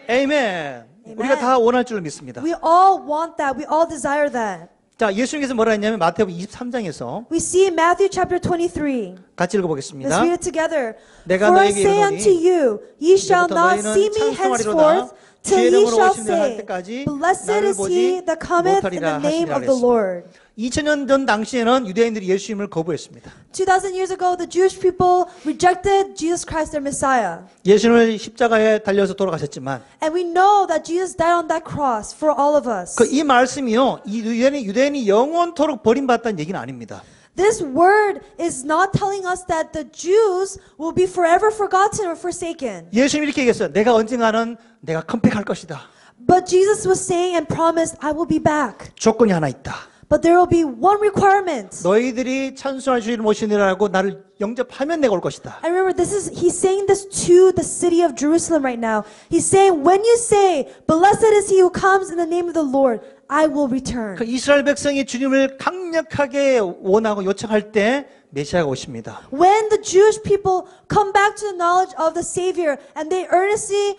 아멘. 우리가 다 원할 줄 믿습니다. We all want that. We all desire that. 자, 예수님께서 뭐라 했냐면 마태복음 23장에서 We see in Matthew chapter 23. 같이 Let's 읽어보겠습니다. read it together. 내가 For I 너에게 say 이르노니 unto you, ye shall 이제부터 not 너희는 see me 찬송하리로다. henceforth, till 주의 ye 이름으로 shall 오시는 할 say, 때까지 Blessed 나를 is 보지 he that cometh in 못하리라 the name 하시니라 of the 그랬습니다. Lord. 2000년 전 당시에는 유대인들이 예수님을 거부했습니다. 2,000 years ago, the Jewish people rejected Jesus Christ, their Messiah. 예수님은 십자가에 달려서 돌아가셨지만 And we know that Jesus died on that cross for all of us. 이 말씀이요, 이 유대인이 영원토록 버림받았다는 얘기는 아닙니다. This word is not telling us that the Jews will be forever forgotten or forsaken. 예수님이 이렇게 얘기했어요. 내가 언젠가는 내가 컴백할 것이다. But Jesus was saying and promised, I will be back. 조건이 하나 있다. But there will be one requirement. 너희들이 찬송할 주를 모시느라고 나를 영접하면 내가 올 것이다. And remember, he's saying this to the city of Jerusalem right now. He's saying, when you say, blessed is he who comes in the name of the Lord, I will return. 그 이스라엘 백성이 주님을 강력하게 원하고 요청할 때 메시아가 오십니다. When the Jewish people come back to the knowledge of the Savior and they earnestly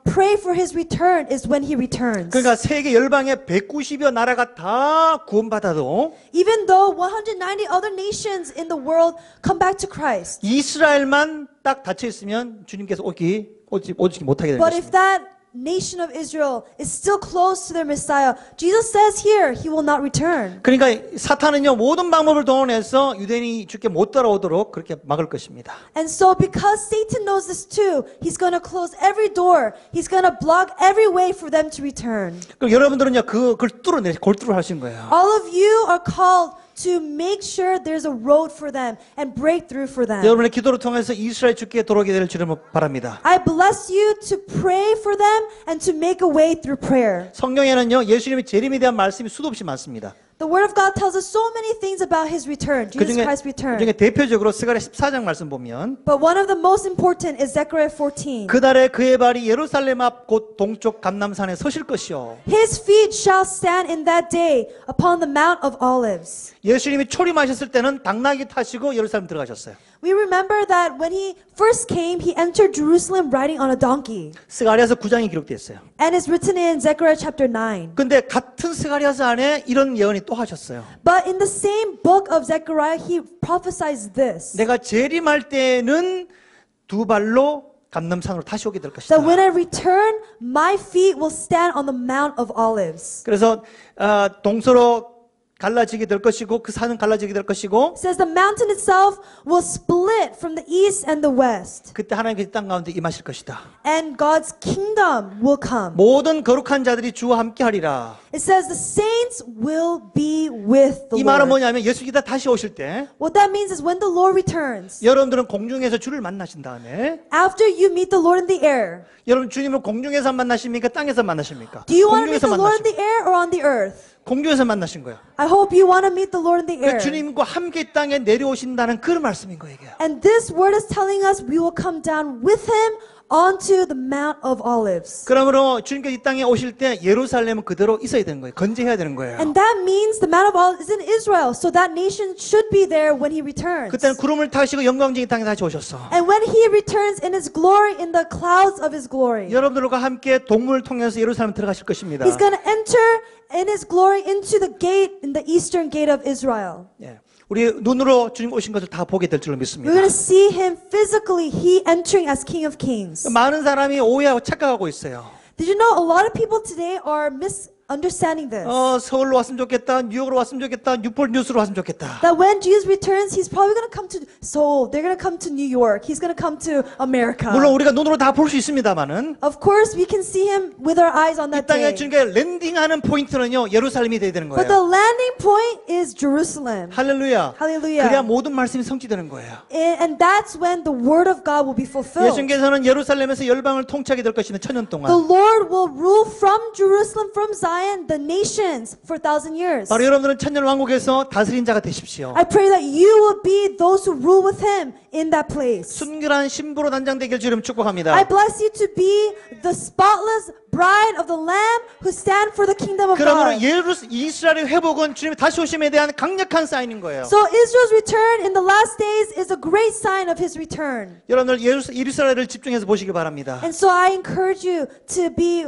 pray for his return is when he returns. 그러니까 세계 열방의 190여 나라가 다 구원받아도 Even though 190 other nations in the world come back to Christ. 이스라엘만 딱 닫혀 있으면 주님께서 오지 못하게 될 But if 것입니다. that nation of Israel is still close to their Messiah, Jesus says here, he will not return. 그러니까 사탄은요 모든 방법을 동원해서 유대인이 주께 못 따라오도록 그렇게 막을 것입니다. And so because Satan knows this too, he's going to close every door. He's going to block every way for them to return. 그럼 여러분들은요 그걸 골뚫을 하신 거예요. All of you are called to make sure there's a road for them and breakthrough for them. 여러분의 기도를 통해서 이스라엘 주께 돌아오게 될 줄을 바랍니다. I bless you to pray for them and to make a way through prayer. 성경에는요, 예수님의 재림에 대한 말씀이 수도 없이 많습니다. The Word of God tells us so many things about His return, Jesus Christ's return. 그중에 대표적으로 스가랴 14장 말씀 보면 But one of the most important is Zechariah 14. 그날에 그의 발이 예루살렘 앞 곧 동쪽 감람산에 서실 것이요. His feet shall stand in that day upon the Mount of Olives. 예수님이 초림하셨을 때는 당나귀 타시고 예루살렘 들어가셨어요. We remember that when He first came, He entered Jerusalem riding on a donkey. 스가랴서 9장이 기록되어 있어요. And it's written in Zechariah chapter 9. 근데 같은 스가랴서 안에 이런 예언이 또 하셨어요. But in the same book of Zechariah, He prophesies this. 내가 재림할 때는 두 발로 감람산으로 다시 오게 될 것이다. That when I return, my feet will stand on the Mount of Olives. 그래서 동서로 갈라지게 될 것이고 그 산은 갈라지게 될 것이고 It says the mountain itself will split from the east and the west. 그때 하나님께서 땅 가운데 임하실 것이다. And God's kingdom will come. 모든 거룩한 자들이 주와 함께하리라. It says the saints will be with the 이 말은 Lord. 뭐냐면 예수께서 다시 오실 때 What that means is when the Lord returns, 여러분들은 공중에서 주를 만나신 다음에 after you meet the Lord in the air, 여러분 주님을 공중에서 만나십니까? 땅에서 만나십니까? do you want to meet 공중에서 the Lord in 만나십니까? the air or on the earth? 공중에서 만나신 거예요. I hope you want to meet the Lord in the air. 주님과 함께 이 땅에 내려오신다는 그런 말씀인 거예요. 이게. And this word is telling us we will come down with Him onto the Mount of Olives. 그러므로 주님께서 이 땅에 오실 때 예루살렘은 그대로 있어야 되는 거예요. 건재해야 되는 거예요. And that means the Mount of Olives is in Israel, so that nation should be there when He returns. 그때는 구름을 타시고 영광쟁이 땅에 다시 오셨어. And when He returns in His glory, in the clouds of His glory, 여러분들과 함께 동물을 통해서 예루살렘 들어가실 것입니다. He's going to enter in His glory into the gate, in the eastern gate of Israel. 예. 우리 눈으로 주님 오신 것을 다 보게 될 줄로 We're 믿습니다. going to see Him physically, He entering as King of Kings. 많은 사람이 오해하고 착각하고 있어요. Did you know a lot of people today are misunderstanding this? 서울로 왔으면 좋겠다, 뉴욕으로 왔으면 좋겠다, 뉴폴 뉴스로 왔으면 좋겠다. That when Jesus returns, He's probably going to come to Seoul. They're going to come to New York. He's going to come to America. 물론 우리가 눈으로 다 볼 수 있습니다만은 Of course, we can see Him with our eyes on 이 that 땅에 day. 주님께 랜딩하는 포인트는요 예루살렘이 돼야 되는 But the 거예요. landing point is Jerusalem. 할렐루야. Hallelujah. 그래야 모든 말씀이 성취되는 거예요. And that's when the word of God will be fulfilled. 예수님께서는 예루살렘에서 열방을 통치하게 될 것이며 천년 The 동안. Lord will rule from Jerusalem, from Zion, the nations for 1,000 years. 바로 여러분들은 천년 왕국에서 다스린 자가 되십시오. I pray that you will be those who rule with Him in that place. 순결한 신부로 단장되길 주님 I 축복합니다. bless you to be the spotless bride of the Lamb who stand for the kingdom of 그러므로 God. 이스라엘의 회복은 주님의 다시 오심에 대한 강력한 사인인 거예요. So Israel's return in the last days is a great sign of His return. 여러분들 이스라엘을 집중해서 보시기 바랍니다. And so I encourage you to be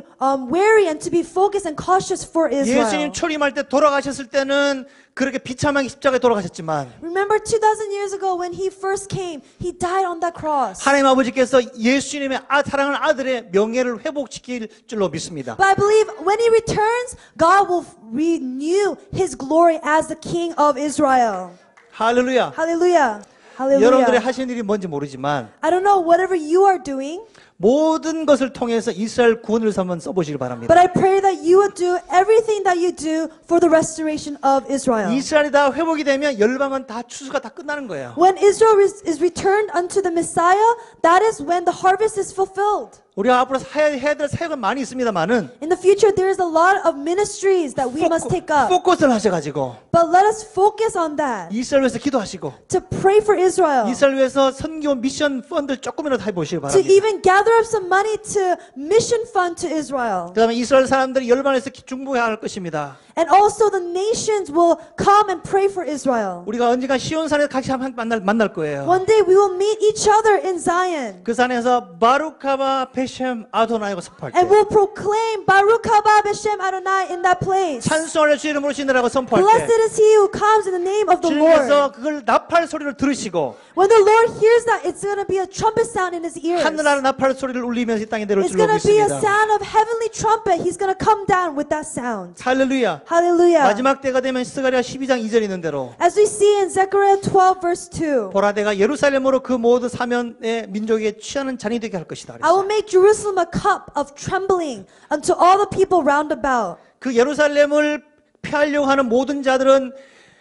wary and to be focused and cautious for 예수님 Israel. 초림할 때 돌아가셨을 때는 그렇게 비참하게 십자가에 돌아가셨지만 Remember 2,000 years ago when He first came, He died on that cross. 하나님 아버지께서 예수님의 사랑하는 아들의 명예를 회복시킬 줄로 믿습니다. But I believe when He returns, God will renew His glory as the King of Israel. 할렐루야. Hallelujah. 여러분들이 Hallelujah. 하시는 일이 뭔지 모르지만 I don't know whatever you are doing, 모든 것을 통해서 이스라엘 구원을 한번 써보시길 바랍니다. but I pray that you will do everything that you do for the restoration of Israel. 이스라엘이 다 회복이 되면 열방은 다 추수가 다 끝나는 거예요. When Israel is returned unto the Messiah, that is when the harvest is fulfilled. 우리가 앞으로 해야 될 사역은 많이 있습니다만은 In the future, there is a lot of ministries that we must take up. 포커스를 하셔가지고 But let us focus on that, 이스라엘 위해서 기도하시고 to pray for Israel, 이스라엘 위해서 선교 미션 펀드 조금이라도 해보시기 to 바랍니다. even gather up some money to mission fund to Israel. 그 다음에 이스라엘 사람들이 열방에서 중보해야 할 것입니다. And also the nations will come and pray for Israel. 우리가 언젠가 시온산에서 같이 만날 거예요. One day we will meet each other in Zion. 그 산에서 바루카바 베셈 아도나이고 선포할 때 And we'll proclaim Baruch haba Beshem Adonai in that place. 찬송하려 주 이름으로 신으라고 선포할 Blessed 때 is he who comes in the name of the 주님께서 Lord. 그걸 나팔 소리를 들으시고 When the Lord hears that, it's going to be a trumpet sound in his ears. 하늘나라 나팔 소리를 울리면서 이 땅에 내려올 It's 줄로 going to be a 믿습니다. sound of heavenly trumpet. He's going to come down with that sound. 할렐루야. Hallelujah. 마지막 때가 되면 스가랴 12장 2절에 있는 대로 As we see in Zechariah 12 verse 2, 보라 내가 예루살렘으로 그 모든 사면의 민족에게 취하는 잔이 되게 할 것이다. I will make Jerusalem a cup of trembling unto all the people round about. 그 예루살렘을 피하려고 하는 모든 자들은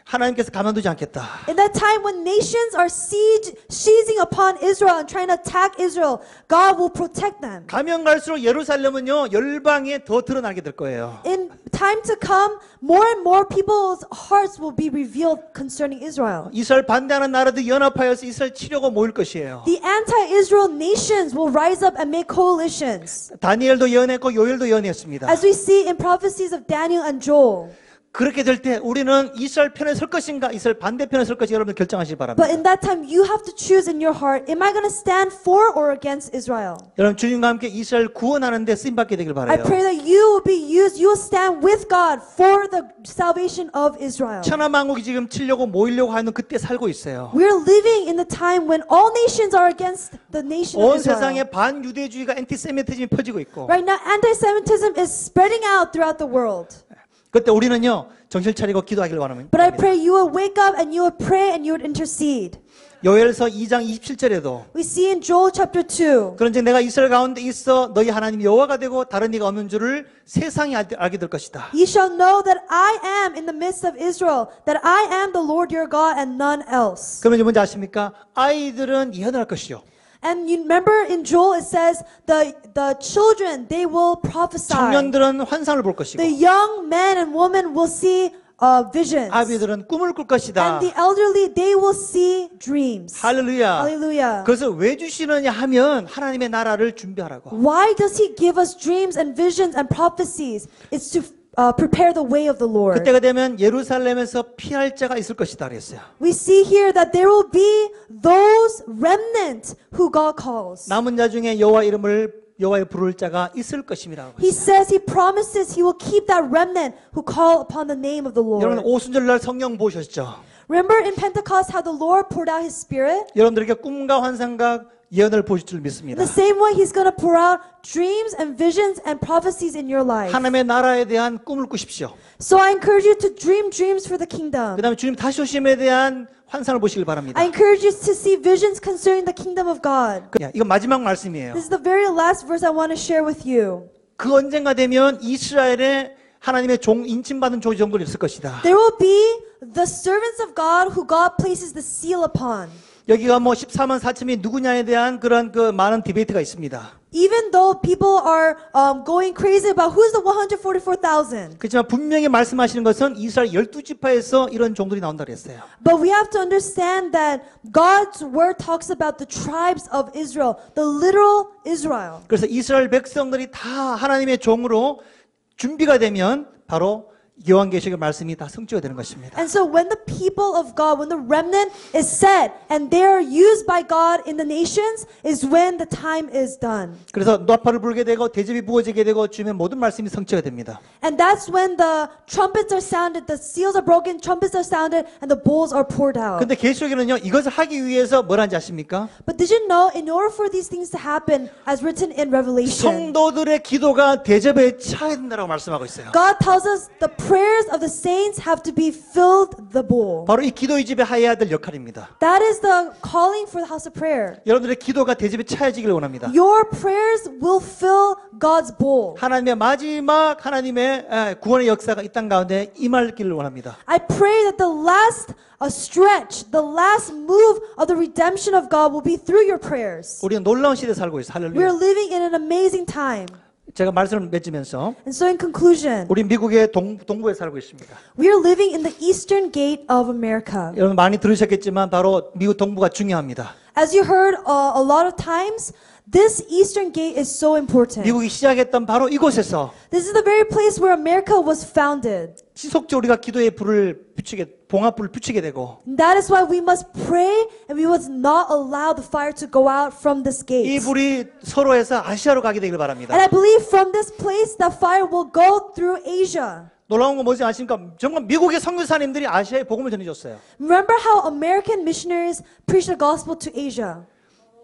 하나님께서 가만두지 않겠다. In that time when nations are seizing upon Israel and trying to attack Israel, God will protect them. 가면 갈수록 예루살렘은요 열방에 더 드러나게 될 거예요. In time to come, more and more people's hearts will be revealed concerning Israel. 이스라엘 반대하는 나라들이 연합하여서 이스라엘 치려고 모일 것이에요. The anti-Israel nations will rise up and make coalitions. 다니엘도 예언했고 요엘도 예언했습니다. As we see in prophecies of Daniel and Joel. 그렇게 될 때 우리는 이스라엘 편에 설 것인가 이스라엘 반대편에 설 것인가 여러분 결정하시기 바랍니다. But in that time, you have to choose in your heart, am I going to stand for or against Israel? 여러분 주님과 함께 이스라엘 구원하는 데 쓰임 받게 되길 I 바라요. pray that you will be used, you will stand with God for the salvation of Israel. 천하만국이 지금 치려고 모이려고 하는 그때 살고 있어요. We're living in the time when all nations are against the nation of 온 Israel. 세상에 반유대주의가 엔티세미티즘이 퍼지고 있고 Right now, anti-Semitism is spreading out throughout the world. 그때 우리는요 정신 차리고 기도하기를 원합니다. But I pray you will wake up and you will pray and you would intercede. 요엘서 2장 27절에도 We see in Joel chapter 2. 그런즉 내가 이스라엘 가운데 있어 너희 하나님 여호와가 되고 다른 이가 없는 줄을 세상이 알게 될 것이다. Ye shall know that I am in the midst of Israel, that I am the Lord your God and none else. 그러면 뭔지 아십니까? 아이들은 예언을 할 것이요. And you remember in Joel it says the children they will prophesy. 청년들은 환상을 볼 것이고 The young men and women will see visions. 아비들은 꿈을 꿀 것이다. And the elderly they will see dreams. 할렐루야. Hallelujah. 그래서 왜 주시느냐 하면 하나님의 나라를 준비하라고. Why does he give us dreams and visions and prophecies? It's to prepare the way of the Lord. 그때가 되면 예루살렘에서 피할 자가 있을 것이다 그랬어요. We see here that there will be those remnant who God calls. 남은 자 중에 여호와의 부를 자가 있을 것임이라고. He says, he promises he will keep that remnant who call upon the name of the 여러분 Lord. 오순절날 성령 보셨죠? Remember in Pentecost how the Lord poured out his spirit? 여러분들에게 꿈과 환상과 예언을 보실 줄 In 믿습니다. the same way, he's going to pour out dreams and visions and prophecies in your life. 하나님의 나라에 대한 꿈을 꾸십시오. So I encourage you to dream dreams for the kingdom. 그다음에 주님 다시 오심에 대한 환상을 보시길 바랍니다. I encourage you to see visions concerning the kingdom of God. 이건 마지막 말씀이에요. This is the very last verse I want to share with you. 그 언젠가 되면 이스라엘에 하나님의 인침받은 종들이 있을 것이다. There will be the servants of God who God places the seal upon. 여기가 뭐 14만 4천이 누구냐에 대한 그런 그 많은 디베이트가 있습니다. Even though people are going crazy about who's the 144,000. 그렇지만 분명히 말씀하시는 것은 이스라엘 12지파에서 이런 종들이 나온다 그랬어요. But we have to understand that God's word talks about the tribes of Israel, the literal Israel. 그래서 이스라엘 백성들이 다 하나님의 종으로 준비가 되면 바로 요한계시록 말씀이 다 성취가 되는 것입니다. And so when the people of God, when the remnant is set and they are used by God in the nations is when the time is done. 그래서 나팔을 불게 되고 대접이 부어지게 되고 주님의 모든 말씀이 성취가 됩니다. And that's when the trumpets are sounded, the seals are broken, trumpets are sounded, and the bowls are poured out. 근데 계시록에는요 이것을 하기 위해서 뭘 하는지 아십니까? But did you know, in order for these things to happen, as written in Revelation, 성도들의 기도가 대접에 차야 된다고 말씀하고 있어요. God tells us the prayers of the saints have to be filled the bowl. 바로 이 기도의 집에 하여야 될 역할입니다. That is the calling for the house of prayer. 여러분들의 기도가 대접에 차야지기를 원합니다. Your prayers will fill God's bowl. 하나님의 마지막 하나님의 구원의 역사가 이 땅 가운데 임하기를 원합니다. I pray that the last stretch, the last move of the redemption of God will be through your prayers. 우리는 놀라운 시대에 살고 있어요. We are 할렐루야. living in an amazing time. 제가 말씀을 맺으면서 And so in conclusion, 우리 미국의 동부에 살고 있습니다. we are living in the eastern gate of America. 여러분 많이 들으셨겠지만 바로 미국 동부가 중요합니다. As you heard a lot of times, this eastern gate is so important. 미국이 시작했던 바로 이곳에서 This is the very place where America was founded. 지속적으로 우리가 기도의 불을 봉합불을 붙이게 되고 And that is why we must pray and we must not allow the fire to go out from this 이 gate. 불이 서로에서 아시아로 가게 되길 And 바랍니다. I believe from this place, the fire will go through Asia. 놀라운 거 뭔지 아십니까? 정말 미국의 선교사님들이 아시아에 복음을 전해줬어요. Remember how American missionaries preached the gospel to Asia.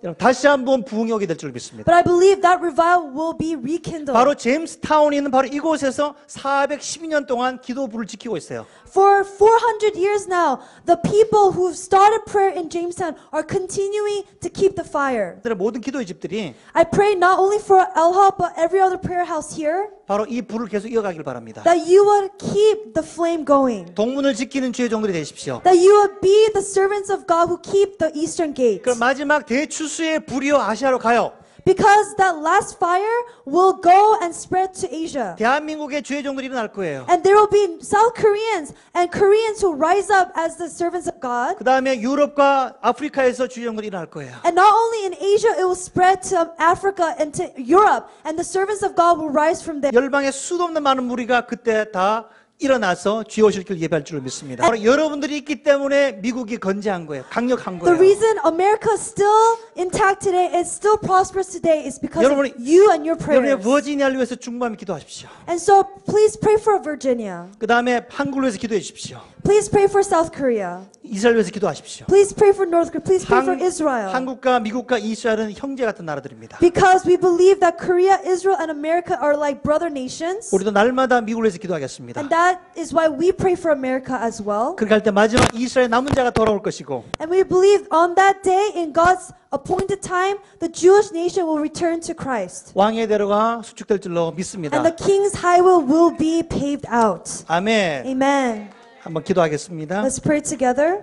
여러분, 다시 한번 부흥이 오게 될 줄 믿습니다. But I believe that revival will be rekindled. 바로 제임스타운에 있는 바로 이곳에서 412년 동안 기도불을 지키고 있어요. For 400 years now, the people who started prayer in Jamestown are continuing to keep the fire. 모든 기도의 집들이 I pray not only for El Hub, but every other prayer house here. 바로 이 불을 계속 이어가길 바랍니다. that you would keep the flame going. 동문을 지키는 주의 종들이 되십시오. That you would be the servants of God who keep the eastern gate. 그럼 마지막 대추수의 불이여 아시아로 가요. Because that last fire will go and spread to Asia. 대한민국의 주의 종들이 일어날 거예요. And there will be South Koreans and Koreans who rise up as the servants of God. 그 다음에 유럽과 아프리카에서 주의 종들이 일어날 거예요. And not only in Asia, it will spread to Africa and to Europe. And the servants of God will rise from there. 열방의 수도 없는 많은 무리가 그때 다 일어나서 주의 오실 길 예배할 줄을 믿습니다. 바로 여러분들이 있기 때문에 미국이 건재한 거예요. 강력한 The 거예요. reason America is still intact today, is still prosperous today, is because of 여러분이- you and your 여러분의 prayers. 버지니아를 위해서 중보하며 기도하십시오. And so please pray for Virginia. 그 다음에 한국을 위해서 기도해 주십시오. Please pray for South Korea. 이스라엘 위해서 기도하십시오. Please pray for North Korea. Please pray for Israel. 한국과 미국과 이스라엘은 형제 같은 나라들입니다. Because we believe that Korea, Israel, and America are like brother nations. 우리도 날마다 미국을 위해서 기도하겠습니다. And that is why we pray for America as well. 그렇게 할 때 마지막 이스라엘 남은 자가 돌아올 것이고 And we believe on that day, in God's appointed time, the Jewish nation will return to Christ. 왕의 대로가 수축될 줄로 믿습니다. And the king's highway will be paved out. 아멘. Amen. 한번 기도하겠습니다. Let's pray together.